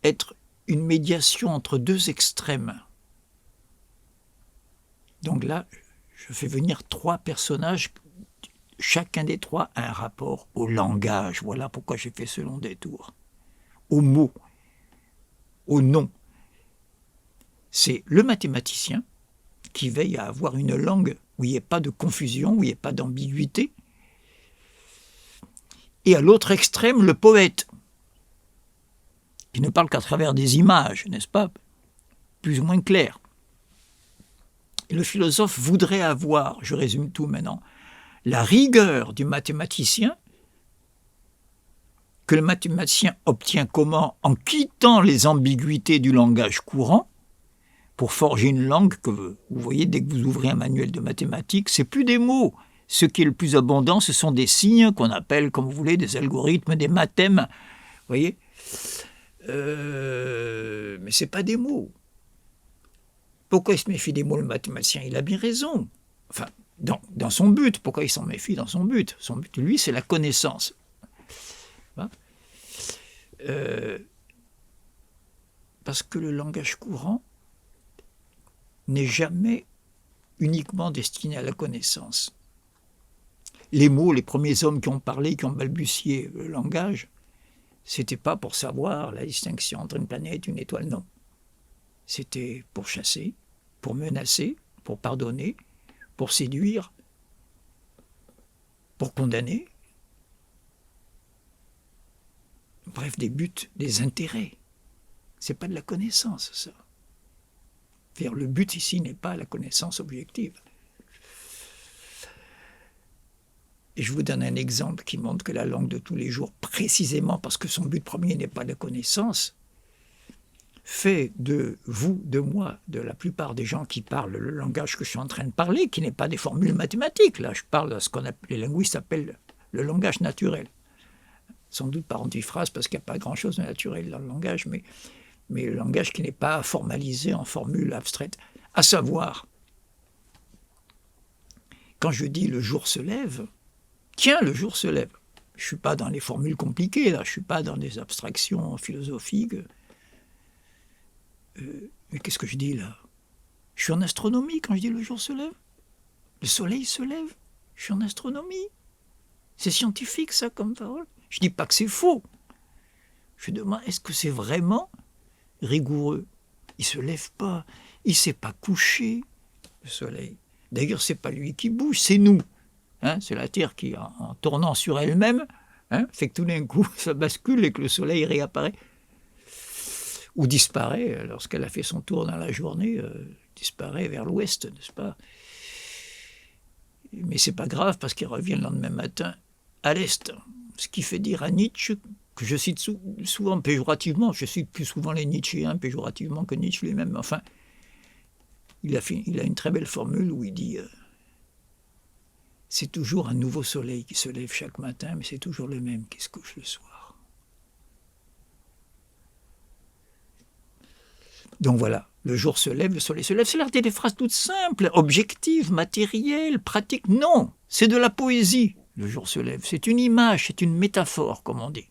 [SPEAKER 1] être une médiation entre 2 extrêmes. Donc là, je fais venir 3 personnages, chacun des 3 a un rapport au langage. Voilà pourquoi j'ai fait ce long détour. Au mot, au nom. C'est le mathématicien qui veille à avoir une langue où il n'y ait pas de confusion, où il n'y ait pas d'ambiguïté. Et à l'autre extrême, le poète, qui ne parle qu'à travers des images, n'est-ce pas, plus ou moins claires. Et le philosophe voudrait avoir, je résume tout maintenant, la rigueur du mathématicien, que le mathématicien obtient comment ? En quittant les ambiguïtés du langage courant, pour forger une langue que vous voyez, dès que vous ouvrez un manuel de mathématiques, c'est plus des mots. Ce qui est le plus abondant, ce sont des signes qu'on appelle, comme vous voulez, des algorithmes, des mathèmes. Vous voyez ? Mais ce n'est pas des mots. Pourquoi il se méfie des mots, le mathématicien ? Il a bien raison. Enfin, dans son but. Pourquoi il s'en méfie dans son but ? Son but, lui, c'est la connaissance. Parce que le langage courant n'est jamais uniquement destiné à la connaissance. Les mots, les premiers hommes qui ont parlé, qui ont balbutié le langage, c'était pas pour savoir la distinction entre une planète et une étoile, non. C'était pour chasser, pour menacer, pour pardonner, pour séduire, pour condamner. Bref, des buts, des intérêts. C'est pas de la connaissance, ça. Le but ici n'est pas la connaissance objective. Et je vous donne un exemple qui montre que la langue de tous les jours, précisément parce que son but premier n'est pas la connaissance, fait de vous, de moi, de la plupart des gens qui parlent le langage que je suis en train de parler, qui n'est pas des formules mathématiques. Là, je parle de ce que les linguistes appellent le langage naturel. Sans doute par antiphrase, parce qu'il n'y a pas grand-chose de naturel dans le langage, mais le langage qui n'est pas formalisé en formules abstraites. À savoir, quand je dis « le jour se lève », tiens, le jour se lève. Je ne suis pas dans les formules compliquées, là, je ne suis pas dans des abstractions philosophiques. Mais qu'est-ce que je dis là ? Je suis en astronomie quand je dis « le jour se lève ». Le soleil se lève, je suis en astronomie. C'est scientifique ça comme parole. Je ne dis pas que c'est faux. Je demande, est-ce que c'est vraiment rigoureux ? Il ne se lève pas, il ne s'est pas couché, le soleil. D'ailleurs, ce n'est pas lui qui bouge, c'est nous. C'est la Terre qui, en tournant sur elle-même, fait que tout d'un coup, ça bascule et que le soleil réapparaît. Ou disparaît, lorsqu'elle a fait son tour dans la journée, disparaît vers l'ouest, n'est-ce pas ? Mais ce n'est pas grave, parce qu'il revient le lendemain matin à l'est. Ce qui fait dire à Nietzsche, que je cite souvent péjorativement, je cite plus souvent les Nietzschéens péjorativement que Nietzsche lui-même, enfin, il a une très belle formule où il dit c'est toujours un nouveau soleil qui se lève chaque matin, mais c'est toujours le même qui se couche le soir. Donc voilà, le jour se lève, le soleil se lève, c'est l'air des phrases toutes simples, objectives, matérielles, pratiques. Non, c'est de la poésie, le jour se lève. C'est une image, c'est une métaphore, comme on dit.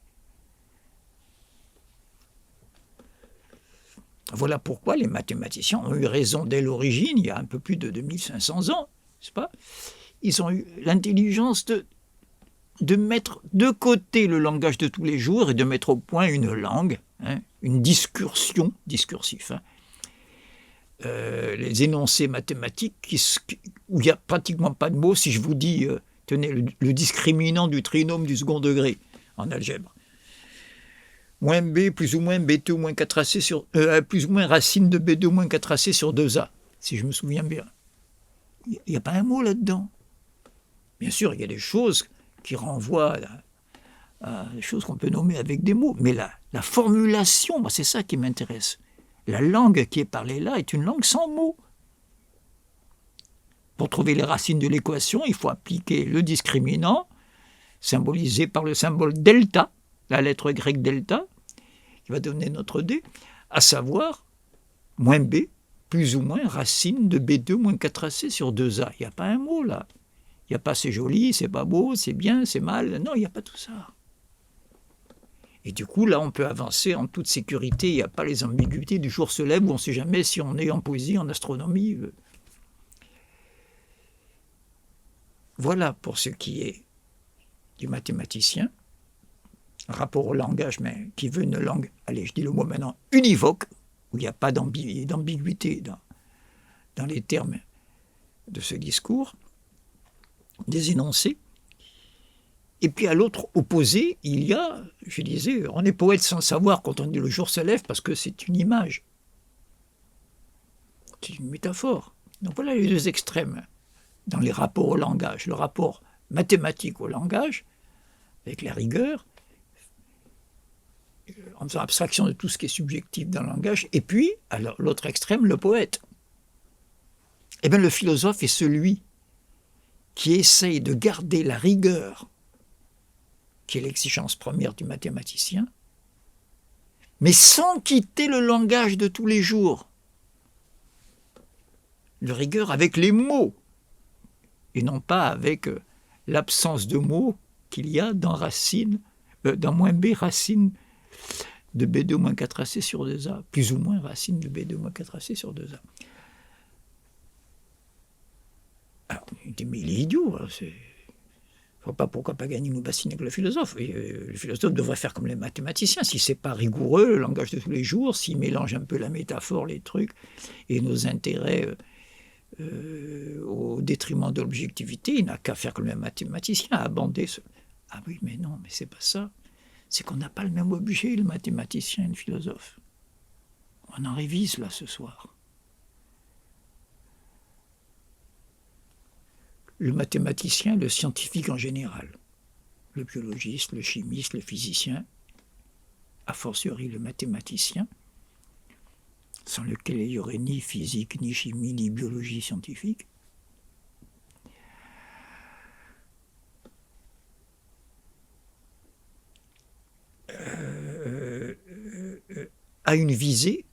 [SPEAKER 1] Voilà pourquoi les mathématiciens ont eu raison dès l'origine, il y a un peu plus de 2500 ans, n'est-ce pas? Ils ont eu l'intelligence de mettre de côté le langage de tous les jours et de mettre au point une langue, une discursion, discursif, les énoncés mathématiques où il n'y a pratiquement pas de mots. Si je vous dis, tenez, le discriminant du trinôme du second degré en algèbre, moins b plus ou moins b2 moins 4ac sur plus ou moins racine de b2 moins 4ac sur 2a, si je me souviens bien. Il n'y a pas un mot là-dedans. Bien sûr, il y a des choses qui renvoient à des choses qu'on peut nommer avec des mots, mais la formulation, moi, c'est ça qui m'intéresse. La langue qui est parlée là est une langue sans mots. Pour trouver les racines de l'équation, il faut appliquer le discriminant, symbolisé par le symbole delta, la lettre grecque delta, qui va donner notre D, à savoir moins b, plus ou moins racine de b2 moins 4ac sur 2a. Il n'y a pas un mot là. Il n'y a pas c'est joli, c'est pas beau, c'est bien, c'est mal. Non, il n'y a pas tout ça. Et du coup, là, on peut avancer en toute sécurité. Il n'y a pas les ambiguïtés du jour se lève où on ne sait jamais si on est en poésie, en astronomie. Voilà pour ce qui est du mathématicien. Rapport au langage, mais qui veut une langue, allez, je dis le mot maintenant, univoque, où il n'y a pas d'ambiguïté dans les termes de ce discours, des énoncés. Et puis à l'autre opposé, il y a, je disais, on est poète sans savoir quand on dit le jour se lève parce que c'est une image. C'est une métaphore. Donc voilà les deux extrêmes dans les rapports au langage. Le rapport mathématique au langage, avec la rigueur, en faisant abstraction de tout ce qui est subjectif dans le langage, et puis, à l'autre extrême, le poète. Eh bien, le philosophe est celui qui essaye de garder la rigueur, qui est l'exigence première du mathématicien, mais sans quitter le langage de tous les jours. Le rigueur avec les mots, et non pas avec l'absence de mots qu'il y a dans moins b racine de b2 moins 4ac sur 2a, plus ou moins racine de b2 moins 4ac sur 2a. Alors, mais il est idiot, hein, je ne vois pas pourquoi Paganini nous bassine avec le philosophe. Le philosophe devrait faire comme les mathématiciens, si c'est pas rigoureux, le langage de tous les jours, s'il mélange un peu la métaphore, les trucs, et nos intérêts au détriment de l'objectivité, il n'a qu'à faire comme les mathématiciens, à abander ce... Ah oui, mais non, mais c'est pas ça. C'est qu'on n'a pas le même objet, le mathématicien et le philosophe. On en révise là ce soir. Le mathématicien, le scientifique en général, le biologiste, le chimiste, le physicien, a fortiori le mathématicien, sans lequel il n'y aurait ni physique, ni chimie, ni biologie scientifique, a une visée,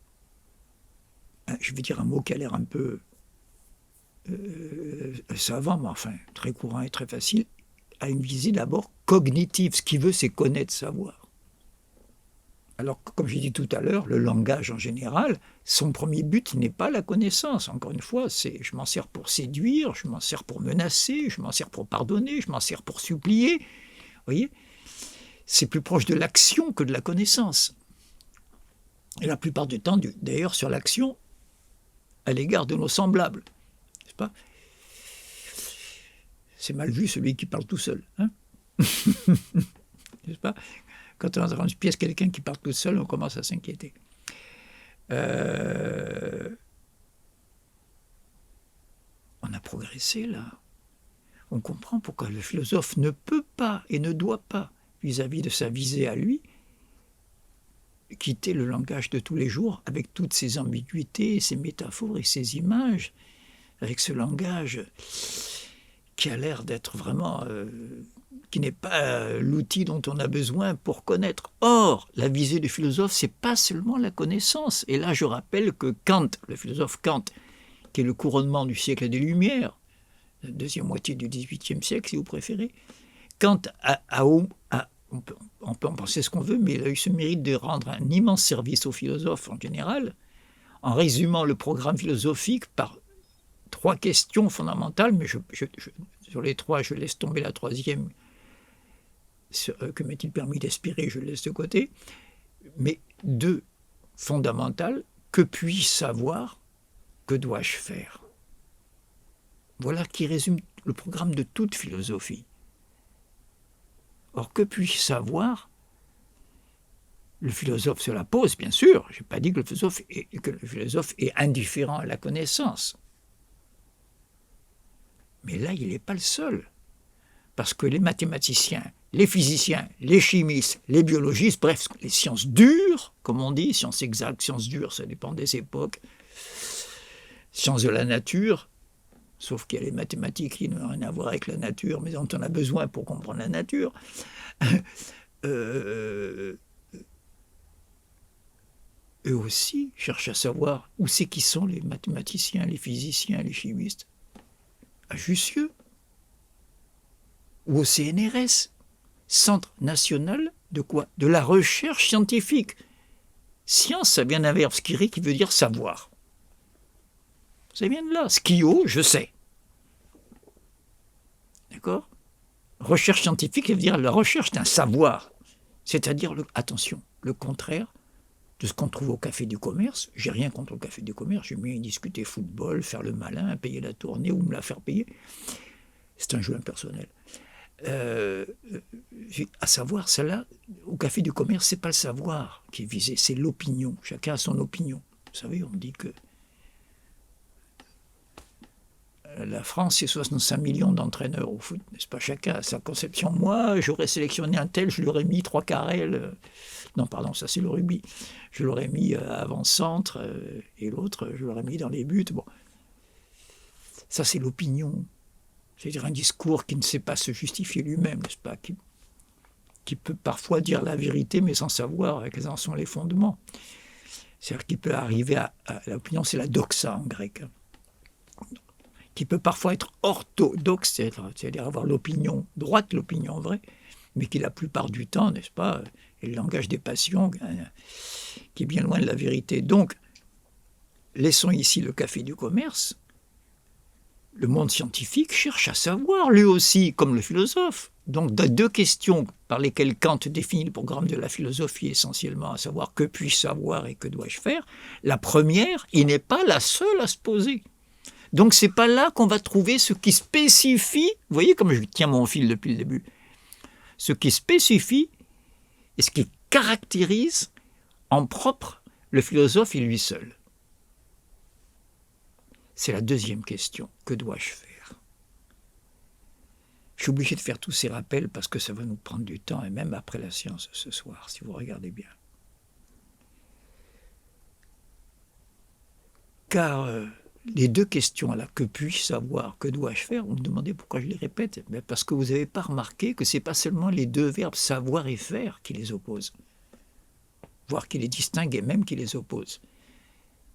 [SPEAKER 1] je vais dire un mot qui a l'air un peu savant, mais enfin très courant et très facile, a une visée d'abord cognitive. Ce qu'il veut, c'est connaître, savoir. Alors, comme j'ai dit tout à l'heure, le langage en général, son premier but n'est pas la connaissance. Encore une fois, c'est je m'en sers pour séduire, je m'en sers pour menacer, je m'en sers pour pardonner, je m'en sers pour supplier. Vous voyez ? C'est plus proche de l'action que de la connaissance. Et la plupart du temps, d'ailleurs, sur l'action à l'égard de nos semblables. N'est-ce pas ? C'est mal vu celui qui parle tout seul. Hein ? N'est-ce pas ? Quand on entend dans une pièce quelqu'un qui parle tout seul, on commence à s'inquiéter. On a progressé là. On comprend pourquoi le philosophe ne peut pas et ne doit pas, vis-à-vis de sa visée à lui, quitter le langage de tous les jours avec toutes ses ambiguïtés, ses métaphores et ses images, avec ce langage qui a l'air d'être vraiment... qui n'est pas l'outil dont on a besoin pour connaître. Or, la visée du philosophe, c'est pas seulement la connaissance. Et là, je rappelle que Kant, le philosophe Kant, qui est le couronnement du siècle des Lumières, la deuxième moitié du XVIIIe siècle, si vous préférez, Kant on peut en penser ce qu'on veut, mais il a eu ce mérite de rendre un immense service aux philosophes en général, en résumant le programme philosophique par 3 questions fondamentales, mais sur les 3, je laisse tomber la 3e. Que m'est-il permis d'espérer, je le laisse de côté. Mais 2 fondamentales, que puis-je savoir, que dois-je faire? Voilà qui résume le programme de toute philosophie. Or, que puis-je savoir? Le philosophe se la pose, bien sûr. Je n'ai pas dit que le philosophe est indifférent à la connaissance. Mais là, il n'est pas le seul. Parce que les mathématiciens, les physiciens, les chimistes, les biologistes, bref, les sciences dures, comme on dit, sciences exactes, sciences dures, ça dépend des époques, sciences de la nature, sauf qu'il y a les mathématiques qui n'ont rien à voir avec la nature, mais dont on a besoin pour comprendre la nature. Eux aussi cherchent à savoir où c'est qui sont les mathématiciens, les physiciens, les chimistes. À Jussieu, ou au CNRS, Centre national de quoi? De la recherche scientifique. Science, ça vient d'un verbe skiri qui veut dire savoir. Ça vient de là. Skio, je sais. D'accord? Recherche scientifique, ça veut dire la recherche d'un savoir. C'est-à-dire, attention, le contraire de ce qu'on trouve au café du commerce. J'ai rien contre le café du commerce, j'aime bien discuter football, faire le malin, payer la tournée ou me la faire payer. C'est un jeu impersonnel. À savoir, celle-là, au café du commerce, c'est pas le savoir qui est visé, c'est l'opinion. Chacun a son opinion. Vous savez, on dit que la France, c'est 65 millions d'entraîneurs au foot, n'est-ce pas? Chacun a sa conception. Moi, j'aurais sélectionné un tel, je lui aurais mis 3 carrels. Non, pardon, ça c'est le rugby. Je l'aurais mis avant-centre et l'autre, je l'aurais mis dans les buts. Bon. Ça, c'est l'opinion. C'est-à-dire un discours qui ne sait pas se justifier lui-même, n'est-ce pas? Qui peut parfois dire la vérité, mais sans savoir quels en sont les fondements. C'est-à-dire qu'il peut arriver à l'opinion, c'est la doxa en grec, qui peut parfois être orthodoxe, c'est-à-dire avoir l'opinion droite, l'opinion vraie, mais qui la plupart du temps, n'est-ce pas, est le langage des passions, qui est bien loin de la vérité. Donc, laissons ici le café du commerce. Le monde scientifique cherche à savoir, lui aussi, comme le philosophe. Donc, 2 questions par lesquelles Kant définit le programme de la philosophie essentiellement, à savoir que puis-je savoir et que dois-je faire. La première, il n'est pas la seule à se poser. Donc, c'est pas là qu'on va trouver ce qui spécifie, vous voyez comme je tiens mon fil depuis le début, ce qui spécifie et ce qui caractérise en propre le philosophe et lui seul. C'est la 2e question. Que dois-je faire? Je suis obligé de faire tous ces rappels parce que ça va nous prendre du temps, et même après la séance ce soir, si vous regardez bien. Car les 2 questions, là, que puis-je savoir, que dois-je faire, vous me demandez pourquoi je les répète. Mais parce que vous n'avez pas remarqué que ce n'est pas seulement les 2 verbes savoir et faire qui les opposent, voire qui les distinguent et même qui les opposent.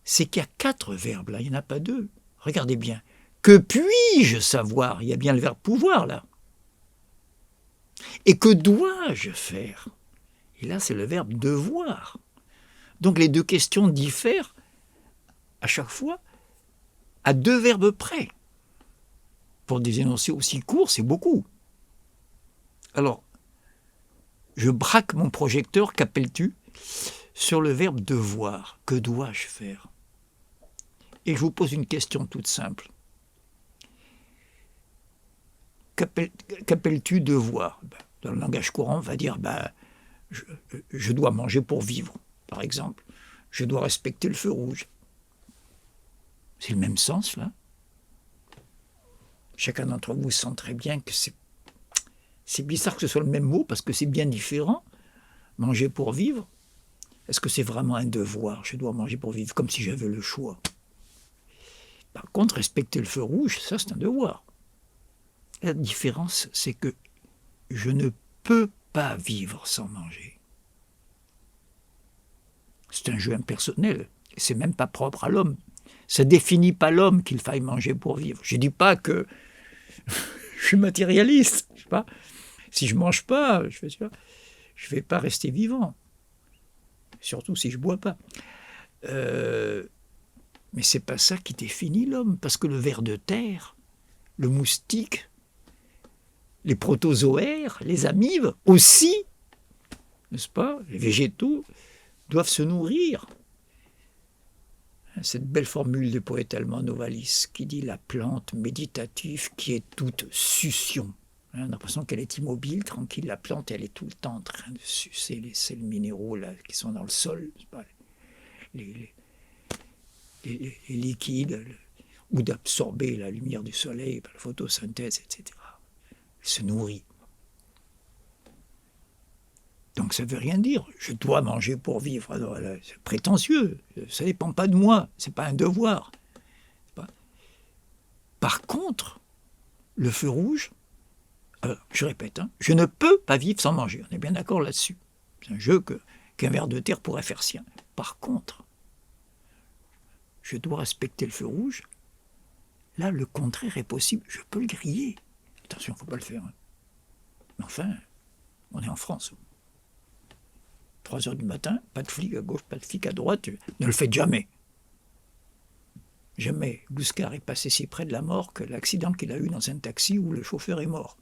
[SPEAKER 1] C'est qu'il y a 4 verbes là, il n'y en a pas 2. Regardez bien. Que puis-je savoir? Il y a bien le verbe pouvoir là. Et que dois-je faire? Et là, c'est le verbe devoir. Donc les 2 questions diffèrent à chaque fois à 2 verbes près. Pour des énoncés aussi courts, c'est beaucoup. Alors, je braque mon projecteur, qu'appelles-tu, sur le verbe devoir. Que dois-je faire? Et je vous pose une question toute simple. Qu'appelles-tu devoir? Dans le langage courant, on va dire je dois manger pour vivre, par exemple. Je dois respecter le feu rouge. C'est le même sens, là. Chacun d'entre vous sent très bien que c'est bizarre que ce soit le même mot, parce que c'est bien différent. Manger pour vivre, est-ce que c'est vraiment un devoir? Je dois manger pour vivre, comme si j'avais le choix. Par contre, respecter le feu rouge, ça c'est un devoir. La différence, c'est que je ne peux pas vivre sans manger. C'est un jeu impersonnel, et c'est même pas propre à l'homme. Ça ne définit pas l'homme qu'il faille manger pour vivre. Je ne dis pas que je suis matérialiste. Je sais pas. Si je ne mange pas, je ne vais pas rester vivant. Surtout si je ne bois pas. Mais c'est pas ça qui définit l'homme, parce que le ver de terre, le moustique, les protozoaires, les amibes aussi, n'est-ce pas, les végétaux, doivent se nourrir. Cette belle formule du poète allemand Novalis qui dit la plante méditative qui est toute succion. On a l'impression qu'elle est immobile, tranquille. La plante, elle est tout le temps en train de sucer les sels minéraux là, qui sont dans le sol, les liquides, ou d'absorber la lumière du soleil par la photosynthèse, etc. Elle se nourrit. Donc ça ne veut rien dire. Je dois manger pour vivre. Alors, c'est prétentieux. Ça ne dépend pas de moi. Ce n'est pas un devoir. Par contre, le feu rouge, je répète, je ne peux pas vivre sans manger. On est bien d'accord là-dessus. C'est un jeu qu'un ver de terre pourrait faire sien. Par contre, je dois respecter le feu rouge. Là, le contraire est possible. Je peux le griller. Attention, il ne faut pas le faire. Mais enfin, on est en France. 3 heures du matin, pas de flic à gauche, pas de flic à droite, ne le faites jamais. Jamais. Bouscard est passé si près de la mort que l'accident qu'il a eu dans un taxi où le chauffeur est mort.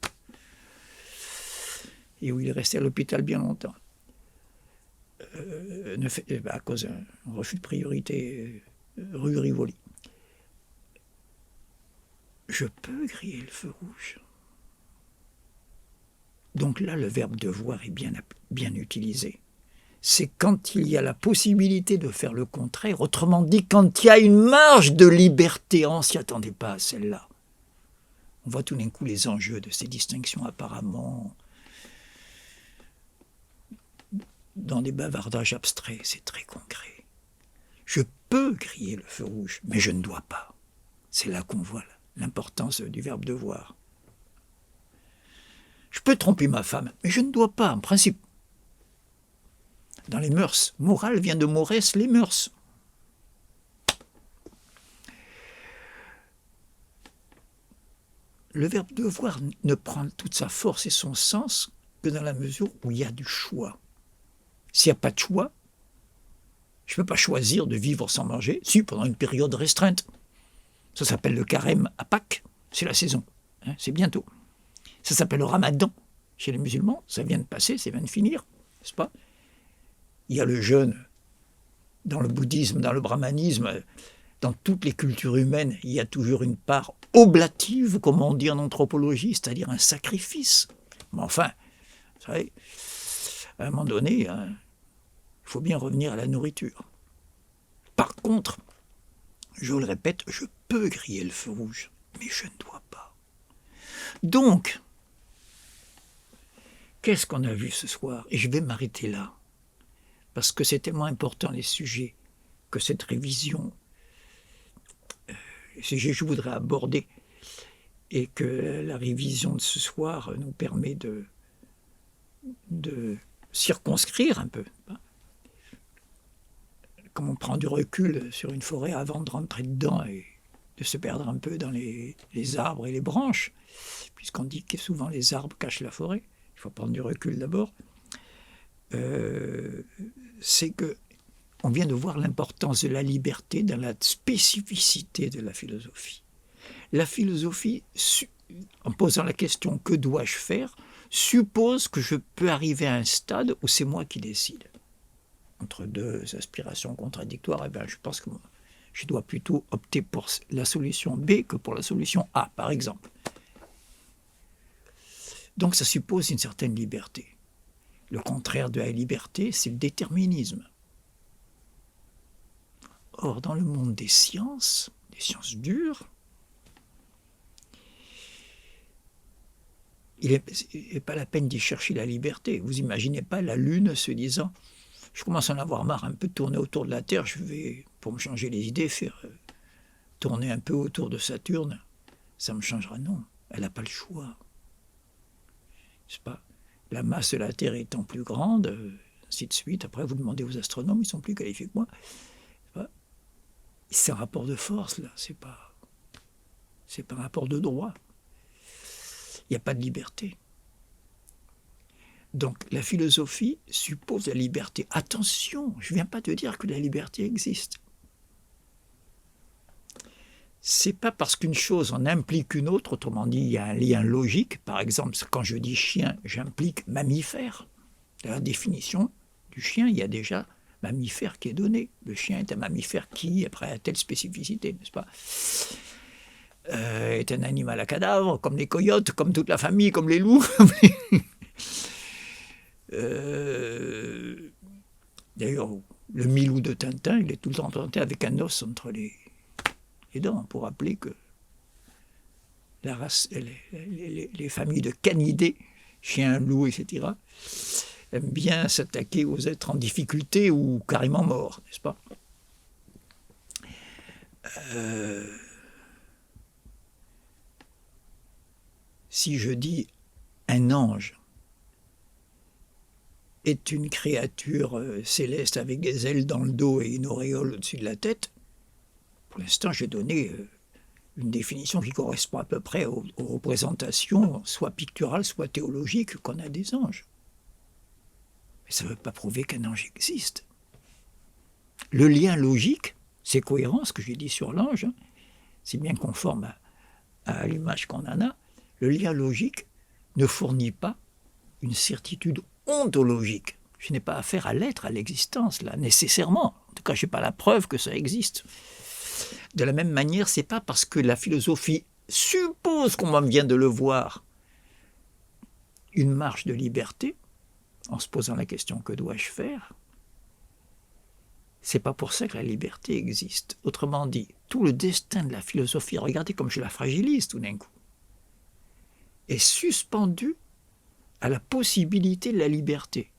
[SPEAKER 1] Et où il est resté à l'hôpital bien longtemps. À cause d'un refus de priorité rue Rivoli. Je peux griller le feu rouge. Donc là, le verbe devoir est bien utilisé. C'est quand il y a la possibilité de faire le contraire, autrement dit, quand il y a une marge de liberté, on ne s'y attendait pas à celle-là. On voit tout d'un coup les enjeux de ces distinctions apparemment dans des bavardages abstraits, c'est très concret. Je peux griller le feu rouge, mais je ne dois pas. C'est là qu'on voit l'importance du verbe devoir. Je peux tromper ma femme, mais je ne dois pas, en principe. Dans les mœurs, morale vient de mores, les mœurs. Le verbe devoir ne prend toute sa force et son sens que dans la mesure où il y a du choix. S'il n'y a pas de choix, je ne peux pas choisir de vivre sans manger, si pendant une période restreinte. Ça s'appelle le carême à Pâques, c'est la saison, c'est bientôt. Ça s'appelle le ramadan chez les musulmans, ça vient de passer, ça vient de finir, n'est-ce pas? Il y a le jeûne dans le bouddhisme, dans le brahmanisme, dans toutes les cultures humaines, il y a toujours une part oblative, comme on dit en anthropologie, c'est-à-dire un sacrifice. Mais enfin, vous savez, à un moment donné, il faut bien revenir à la nourriture. Par contre, je le répète, je peux griller le feu rouge, mais je ne dois pas. Donc, qu'est-ce qu'on a vu ce soir? Et je vais m'arrêter là. Parce que c'est tellement important les sujets que cette révision, sujets que je voudrais aborder, et que la révision de ce soir nous permet de circonscrire un peu. Comme on prend du recul sur une forêt avant de rentrer dedans et de se perdre un peu dans les arbres et les branches, puisqu'on dit que souvent les arbres cachent la forêt, il faut prendre du recul d'abord. C'est que on vient de voir l'importance de la liberté dans la spécificité de la philosophie. La philosophie, en posant la question « que dois-je faire ?», suppose que je peux arriver à un stade où c'est moi qui décide. Entre deux aspirations contradictoires, eh bien, je pense que je dois plutôt opter pour la solution B que pour la solution A, par exemple. Donc ça suppose une certaine liberté. Le contraire de la liberté, c'est le déterminisme. Or, dans le monde des sciences dures, il n'est pas la peine d'y chercher la liberté. Vous imaginez pas la Lune se disant « Je commence à en avoir marre un peu de tourner autour de la Terre, je vais, pour me changer les idées, faire tourner un peu autour de Saturne. Ça me changera. » Non, elle n'a pas le choix. C'est pas la masse de la Terre étant plus grande, ainsi de suite. Après, vous demandez aux astronomes, ils sont plus qualifiés que moi. C'est un rapport de force, là. C'est pas un rapport de droit. Il n'y a pas de liberté. Donc, la philosophie suppose la liberté. Attention, je ne viens pas te dire que la liberté existe. c'est pas parce qu'une chose en implique une autre, autrement dit, il y a un lien logique. Par exemple, quand je dis chien, j'implique mammifère. Dans la définition du chien, il y a déjà mammifère qui est donné. Le chien est un mammifère qui, après a telle spécificité, n'est-ce pas, est un animal à cadavre, comme les coyotes, comme toute la famille, comme les loups. D'ailleurs, le Milou de Tintin, il est tout le temps présenté avec un os entre les dents, pour rappeler que la race, les familles de canidés, chiens, loups, etc., aiment bien s'attaquer aux êtres en difficulté ou carrément morts, n'est-ce pas? Si je dis un ange est une créature céleste avec des ailes dans le dos et une auréole au-dessus de la tête, pour l'instant j'ai donné une définition qui correspond à peu près aux représentations, soit picturales, soit théologiques, qu'on a des anges. Mais ça ne veut pas prouver qu'un ange existe. Le lien logique, c'est cohérent, ce que j'ai dit sur l'ange, hein, c'est bien conforme à l'image qu'on en a. Le lien logique ne fournit pas une certitude ontologique. Je n'ai pas affaire à l'être, à l'existence, là, nécessairement. En tout cas, je n'ai pas la preuve que ça existe. De la même manière, ce n'est pas parce que la philosophie suppose, comme on vient de le voir, une marche de liberté, en se posant la question « que dois-je faire ?», c'est pas pour ça que la liberté existe. Autrement dit, tout le destin de la philosophie, regardez comme je la fragilise tout d'un coup, est suspendu à la possibilité de la liberté.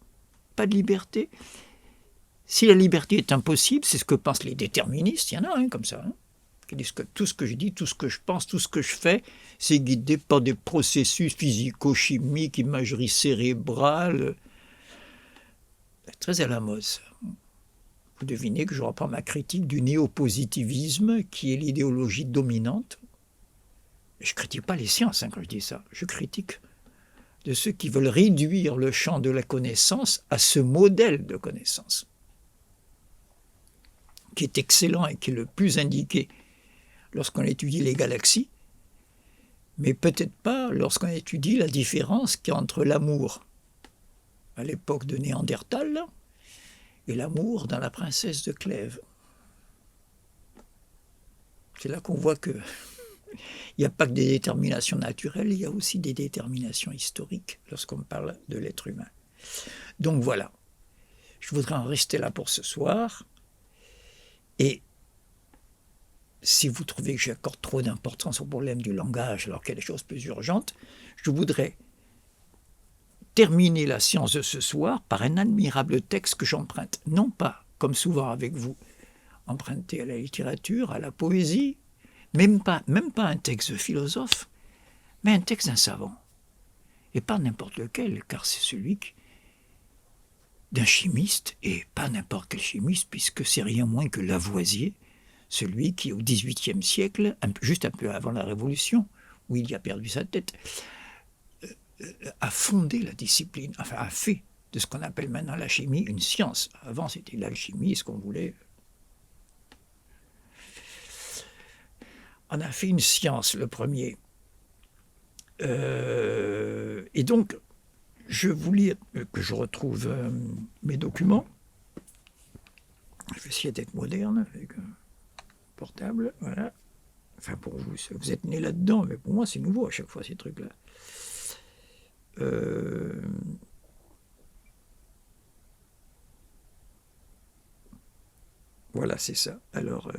[SPEAKER 1] Pas de liberté. Si la liberté est impossible, c'est ce que pensent les déterministes, il y en a comme ça, qui disent que tout ce que je dis, tout ce que je pense, tout ce que je fais, c'est guidé par des processus physico-chimiques, imagerie cérébrale. Très à la mode, ça. Vous devinez que je reprends ma critique du néopositivisme, qui est l'idéologie dominante. Je ne critique pas les sciences quand je dis ça. Je critique de ceux qui veulent réduire le champ de la connaissance à ce modèle de connaissance, qui est excellent et qui est le plus indiqué lorsqu'on étudie les galaxies, mais peut-être pas lorsqu'on étudie la différence qu'il y a entre l'amour à l'époque de Néandertal et l'amour dans La Princesse de Clèves. C'est là qu'on voit qu'il n'y a pas que des déterminations naturelles, il y a aussi des déterminations historiques lorsqu'on parle de l'être humain. Donc voilà, je voudrais en rester là pour ce soir. Et si vous trouvez que j'accorde trop d'importance au problème du langage alors qu'il y a des choses plus urgentes, je voudrais terminer la séance de ce soir par un admirable texte que j'emprunte, non pas, comme souvent avec vous, emprunté à la littérature, à la poésie, même pas un texte de philosophe, mais un texte d'un savant. Et pas n'importe lequel, car c'est celui d'un chimiste, et pas n'importe quel chimiste, puisque c'est rien moins que Lavoisier, celui qui, au XVIIIe siècle, juste un peu avant la Révolution, où il y a perdu sa tête, a fondé la discipline, enfin a fait de ce qu'on appelle maintenant la chimie une science. Avant, c'était l'alchimie, ce qu'on voulait. On a fait une science, le premier. Et donc, je vous lis, que je retrouve mes documents. Je vais essayer d'être moderne avec un portable, voilà. Enfin, pour vous, vous êtes nés là-dedans, mais pour moi, c'est nouveau à chaque fois, ces trucs-là. Voilà, c'est ça. Alors,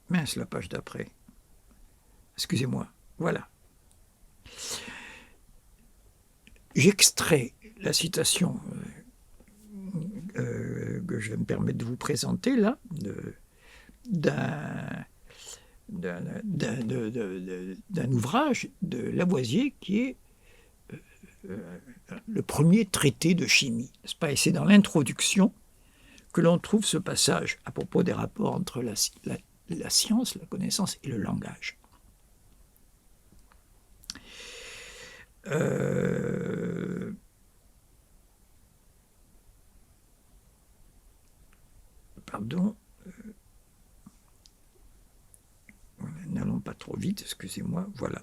[SPEAKER 1] mince, la page d'après. Excusez-moi. Voilà. J'extrais la citation que je vais me permettre de vous présenter là, d'un ouvrage de Lavoisier qui est le premier traité de chimie, n'est-ce pas? Et c'est dans l'introduction que l'on trouve ce passage à propos des rapports entre la science, la connaissance et le langage. Pardon. N'allons trop vite, excusez-moi, voilà.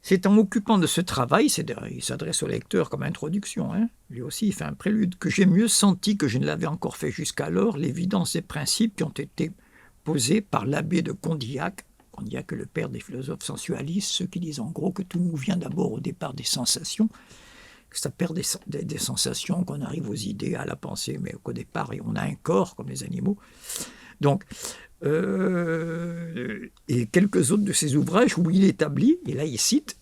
[SPEAKER 1] C'est en m'occupant de ce travail, il s'adresse au lecteur comme introduction, hein, lui aussi il fait un prélude, que j'ai mieux senti que je ne l'avais encore fait jusqu'alors l'évidence des principes qui ont été posés par l'abbé de Condillac. Condillac est le père des philosophes sensualistes, ceux qui disent en gros que tout nous vient d'abord au départ des sensations, que ça perd des sensations, qu'on arrive aux idées, à la pensée, mais qu'au départ on a un corps comme les animaux. Donc, et quelques autres de ses ouvrages où il établit, et là il cite,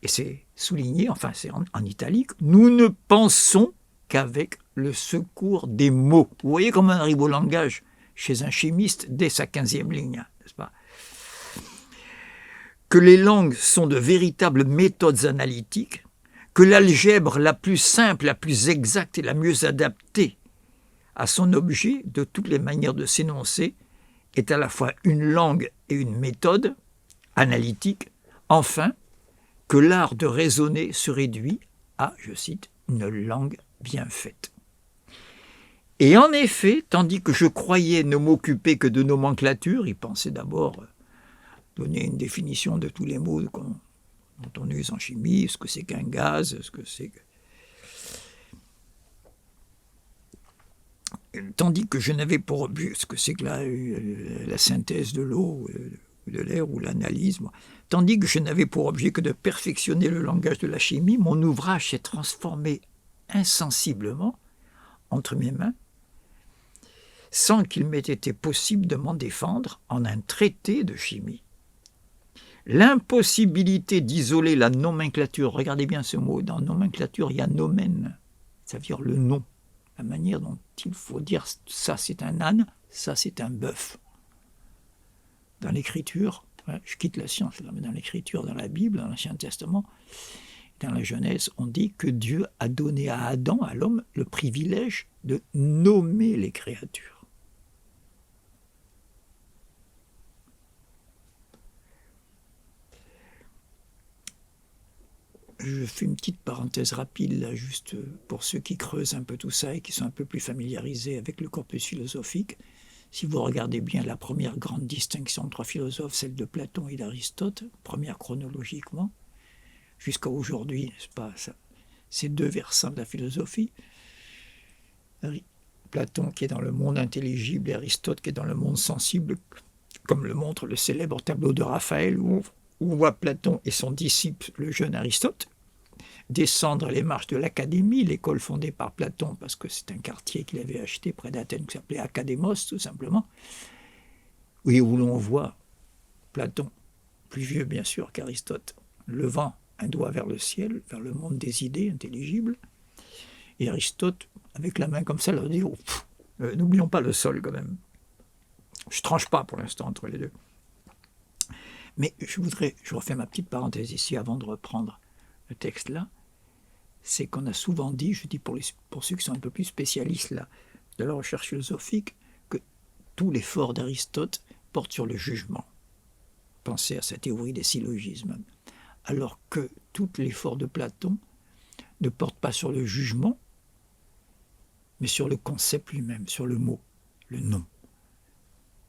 [SPEAKER 1] et c'est souligné, enfin c'est en italique, « Nous ne pensons qu'avec le secours des mots ». Vous voyez comment on arrive au langage chez un chimiste dès sa 15e ligne, n'est-ce pas ? Que les langues sont de véritables méthodes analytiques, que l'algèbre la plus simple, la plus exacte et la mieux adaptée à son objet, de toutes les manières de s'énoncer, est à la fois une langue et une méthode analytique, enfin, que l'art de raisonner se réduit à, je cite, une langue bien faite. Et en effet, tandis que je croyais ne m'occuper que de nomenclature, il pensait d'abord donner une définition de tous les mots dont on use en chimie, ce que c'est qu'un gaz, ce que c'est que... Tandis que je n'avais pour objet ce que c'est que la synthèse de l'eau, de l'air ou l'analyse, tandis que je n'avais pour objet que de perfectionner le langage de la chimie, mon ouvrage s'est transformé insensiblement entre mes mains, sans qu'il m'ait été possible de m'en défendre, en un traité de chimie. L'impossibilité d'isoler la nomenclature, regardez bien ce mot, dans nomenclature il y a nomen, ça veut dire le nom. La manière dont il faut dire ça c'est un âne, ça c'est un bœuf. Dans l'écriture, je quitte la science, mais dans l'écriture, dans la Bible, dans l'Ancien Testament, dans la Genèse, on dit que Dieu a donné à Adam, à l'homme, le privilège de nommer les créatures. Je fais une petite parenthèse rapide, là, juste pour ceux qui creusent un peu tout ça et qui sont un peu plus familiarisés avec le corpus philosophique. Si vous regardez bien la première grande distinction entre trois philosophes, celle de Platon et d'Aristote, première chronologiquement, jusqu'à aujourd'hui, n'est-ce pas, ces deux versants de la philosophie. Platon qui est dans le monde intelligible et Aristote qui est dans le monde sensible, comme le montre le célèbre tableau de Raphaël, où on voit Platon et son disciple, le jeune Aristote, descendre les marches de l'Académie, l'école fondée par Platon, parce que c'est un quartier qu'il avait acheté près d'Athènes, qui s'appelait Académos, tout simplement, oui, où l'on voit Platon, plus vieux bien sûr qu'Aristote, levant un doigt vers le ciel, vers le monde des idées intelligibles, et Aristote, avec la main comme ça, leur dit oh, n'oublions pas le sol quand même. Je ne tranche pas pour l'instant entre les deux. Mais je refais ma petite parenthèse ici avant de reprendre le texte là, c'est qu'on a souvent dit, je dis pour ceux qui sont un peu plus spécialistes là, de la recherche philosophique, que tout l'effort d'Aristote porte sur le jugement. Pensez à sa théorie des syllogismes. Alors que tout l'effort de Platon ne porte pas sur le jugement, mais sur le concept lui-même, sur le mot, le nom.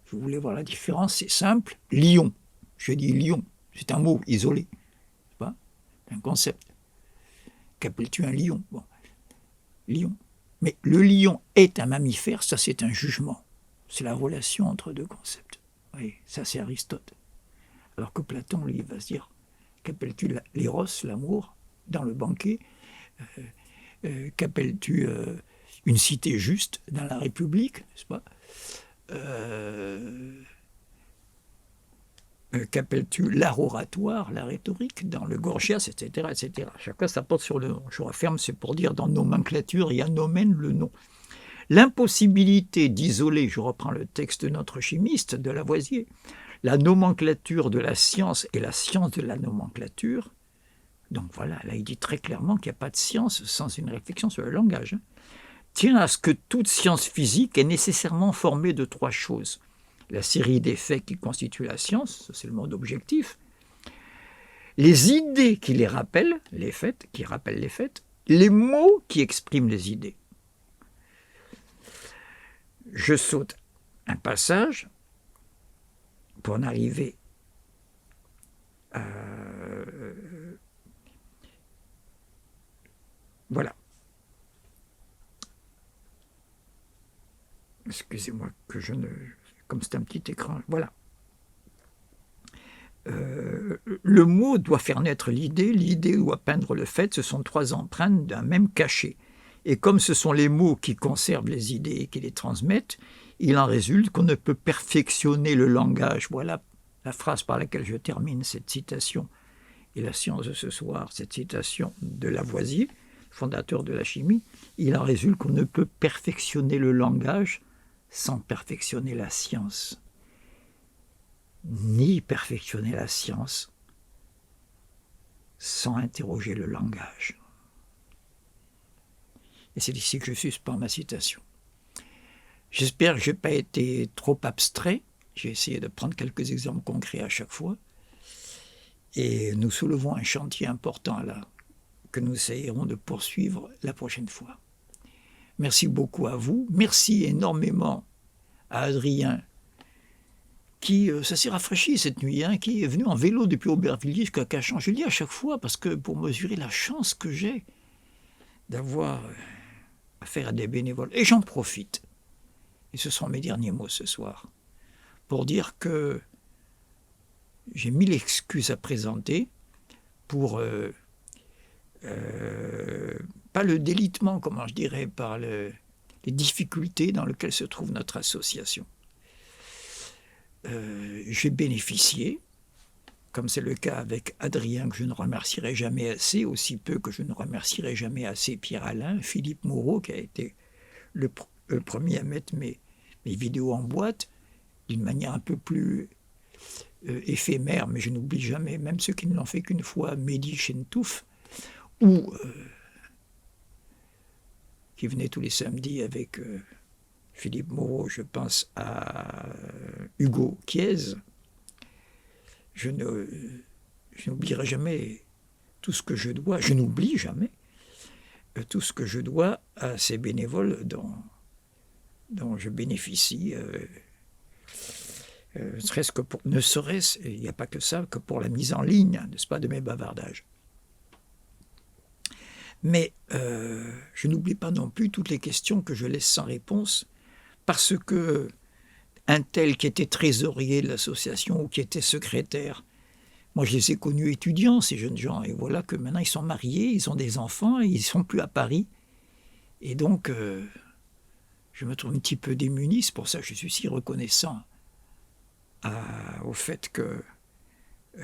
[SPEAKER 1] Vous voulez voir la différence? C'est simple, lion. Je dis lion, c'est un mot isolé, c'est pas un concept. Qu'appelles-tu un lion? Bon, lion. Mais le lion est un mammifère, ça c'est un jugement. C'est la relation entre deux concepts. Oui, ça c'est Aristote. Alors que Platon, lui, va se dire, qu'appelles-tu l'éros, l'amour, dans le banquet? Qu'appelles-tu une cité juste dans la République, n'est-ce pas? Qu'appelles-tu l'art oratoire, la rhétorique, dans le Gorgias, etc., etc. Chacun s'apporte sur le nom. Je referme, c'est pour dire dans nomenclature, il y a nomen, le nom. L'impossibilité d'isoler, je reprends le texte de notre chimiste, de Lavoisier, la nomenclature de la science et la science de la nomenclature. Donc voilà, là il dit très clairement qu'il n'y a pas de science sans une réflexion sur le langage. Tient à ce que toute science physique est nécessairement formée de trois choses. La série des faits qui constituent la science, c'est le mode objectif, les idées qui les rappellent, les faits, qui rappellent les faits, les mots qui expriment les idées. Je saute un passage pour en arriver à... Voilà. Excusez-moi que je ne... Comme c'est un petit écran, voilà. Le mot doit faire naître l'idée, l'idée doit peindre le fait, ce sont trois empreintes d'un même cachet. Et comme ce sont les mots qui conservent les idées et qui les transmettent, il en résulte qu'on ne peut perfectionner le langage. Voilà la phrase par laquelle je termine cette citation et la science de ce soir, cette citation de Lavoisier, fondateur de la chimie. Il en résulte qu'on ne peut perfectionner le langage sans perfectionner la science, ni perfectionner la science sans interroger le langage. Et c'est ici que je suspends ma citation. J'espère que je n'ai pas été trop abstrait. J'ai essayé de prendre quelques exemples concrets à chaque fois. Et nous soulevons un chantier important là, que nous essayerons de poursuivre la prochaine fois. Merci beaucoup à vous. Merci énormément à Adrien, qui, ça s'est rafraîchi cette nuit, qui est venu en vélo depuis Aubervilliers jusqu'à Cachan. Je le dis à chaque fois parce que pour mesurer la chance que j'ai d'avoir affaire à des bénévoles. Et j'en profite. Et ce sont mes derniers mots ce soir. Pour dire que j'ai 1000 excuses à présenter pour, pas le délitement, comment je dirais, par les difficultés dans lesquelles se trouve notre association. J'ai bénéficié, comme c'est le cas avec Adrien, que je ne remercierai jamais assez, aussi peu que je ne remercierai jamais assez Pierre-Alain, Philippe Moreau, qui a été le premier à mettre mes vidéos en boîte, d'une manière un peu plus éphémère, mais je n'oublie jamais, même ceux qui ne l'ont fait qu'une fois, Mehdi Chentouf, ou qui venait tous les samedis avec Philippe Moreau, je pense à Hugo Chiez. Je n'oublierai jamais tout ce que je dois, je n'oublie jamais tout ce que je dois à ces bénévoles dont je bénéficie, ne serait-ce, il n'y a pas que ça, que pour la mise en ligne, n'est-ce pas, de mes bavardages. Mais je n'oublie pas non plus toutes les questions que je laisse sans réponse, parce que un tel qui était trésorier de l'association ou qui était secrétaire, moi je les ai connus étudiants, ces jeunes gens, et voilà que maintenant ils sont mariés, ils ont des enfants, et ils ne sont plus à Paris. Et donc, je me trouve un petit peu démuni, c'est pour ça que je suis si reconnaissant au fait que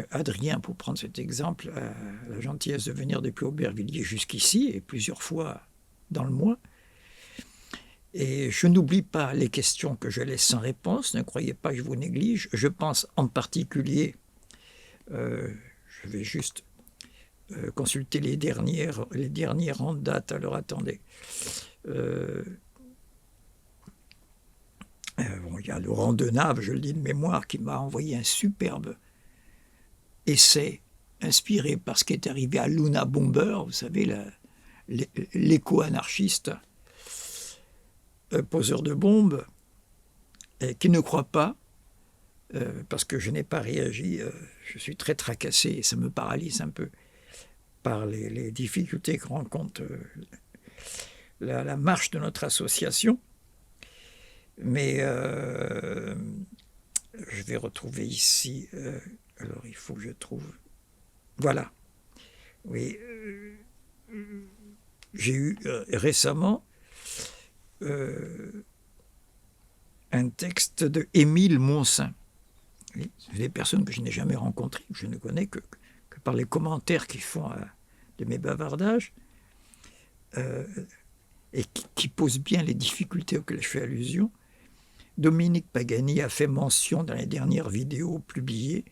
[SPEAKER 1] Adrien, pour prendre cet exemple, a la gentillesse de venir depuis Aubervilliers jusqu'ici, et plusieurs fois dans le mois. Et je n'oublie pas les questions que je laisse sans réponse, ne croyez pas que je vous néglige. Je pense en particulier, je vais juste consulter les dernières en date, alors attendez. Il y a Laurent Denave, je le dis de mémoire, qui m'a envoyé un superbe essai inspiré par ce qui est arrivé à Luna Bomber, vous savez, l'éco-anarchiste poseur de bombes, qui ne croit pas, parce que je n'ai pas réagi, je suis très tracassé et ça me paralyse un peu par les difficultés que rencontre la marche de notre association. Mais je vais retrouver ici, alors il faut que je trouve, voilà, oui, j'ai eu récemment un texte de Émile Monsin, oui, des personnes que je n'ai jamais rencontrées, que je ne connais que par les commentaires qu'ils font de mes bavardages, et qui posent bien les difficultés auxquelles je fais allusion. Dominique Pagani a fait mention dans les dernières vidéos publiées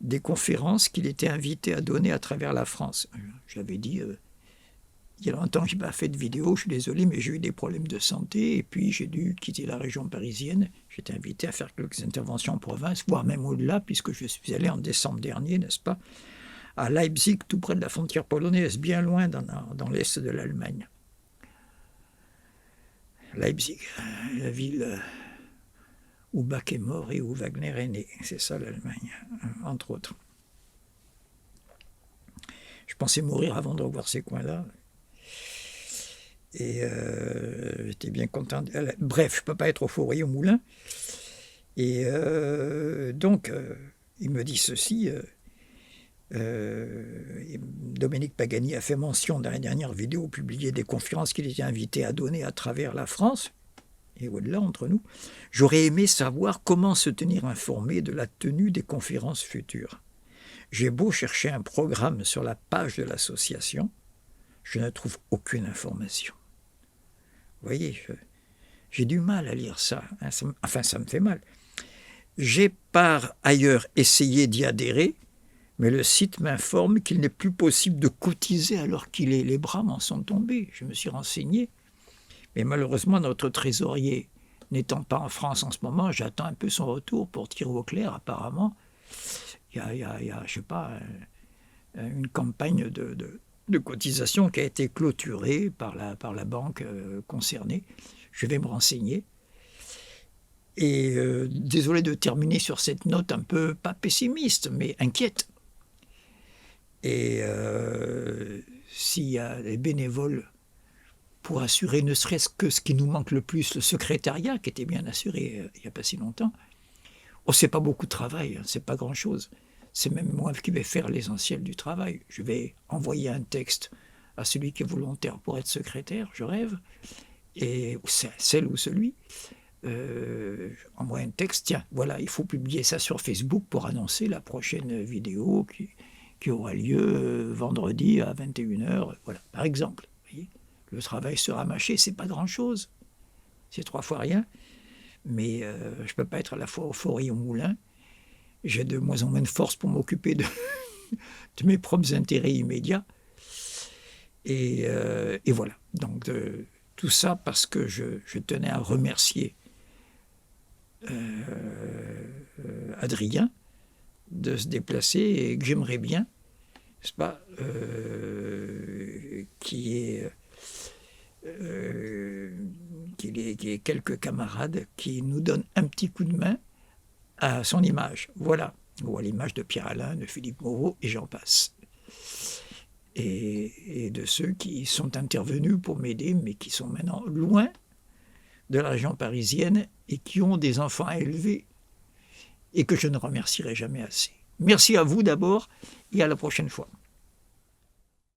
[SPEAKER 1] des conférences qu'il était invité à donner à travers la France. Je l'avais dit, il y a longtemps que je n'ai pas fait de vidéo, je suis désolé, mais j'ai eu des problèmes de santé et puis j'ai dû quitter la région parisienne. J'étais invité à faire quelques interventions en province, voire même au-delà, puisque je suis allé en décembre dernier, n'est-ce pas, à Leipzig, tout près de la frontière polonaise, bien loin dans l'est de l'Allemagne. Leipzig, la ville où Bach est mort et où Wagner est né. C'est ça l'Allemagne, entre autres. Je pensais mourir avant de revoir ces coins-là. Et j'étais bien content. Bref, je ne peux pas être au fourrier au moulin. Et donc, il me dit ceci. Dominique Pagani a fait mention dans la dernière vidéo publiée des conférences qu'il était invité à donner à travers la France. Et au-delà, entre nous, j'aurais aimé savoir comment se tenir informé de la tenue des conférences futures. J'ai beau chercher un programme sur la page de l'association, je ne trouve aucune information. Vous voyez, j'ai du mal à lire ça. Hein, ça me fait mal. J'ai par ailleurs essayé d'y adhérer, mais le site m'informe qu'il n'est plus possible de cotiser alors qu'il est. Les bras m'en sont tombés. Je me suis renseigné. Mais malheureusement, notre trésorier n'étant pas en France en ce moment, j'attends un peu son retour pour tirer au clair. Apparemment, il y a je sais pas, une campagne de cotisation qui a été clôturée par la banque concernée. Je vais me renseigner. Et désolé de terminer sur cette note un peu, pas pessimiste, mais inquiète. Et s'il y a des bénévoles pour assurer ne serait-ce que ce qui nous manque le plus, le secrétariat, qui était bien assuré il n'y a pas si longtemps, c'est pas beaucoup de travail, hein, c'est pas grand-chose. C'est même moi qui vais faire l'essentiel du travail. Je vais envoyer un texte à celui qui est volontaire pour être secrétaire, je rêve, et celle ou celui. Envoie un texte, tiens, voilà, il faut publier ça sur Facebook pour annoncer la prochaine vidéo qui aura lieu vendredi à 21h, voilà, par exemple. Vous voyez, le travail sera mâché, c'est pas grand-chose, c'est 3 fois rien, mais je peux pas être à la fois au four et au moulin. J'ai de moins en moins de force pour m'occuper de mes propres intérêts immédiats. Et voilà, donc tout ça parce que je tenais à remercier Adrien de se déplacer et que j'aimerais bien, n'est-ce pas, qu'il y ait quelques camarades qui nous donnent un petit coup de main à son image. Voilà, ou à l'image de Pierre Alain, de Philippe Moreau, et j'en passe. Et de ceux qui sont intervenus pour m'aider, mais qui sont maintenant loin de la région parisienne et qui ont des enfants à élever et que je ne remercierai jamais assez. Merci à vous d'abord et à la prochaine fois.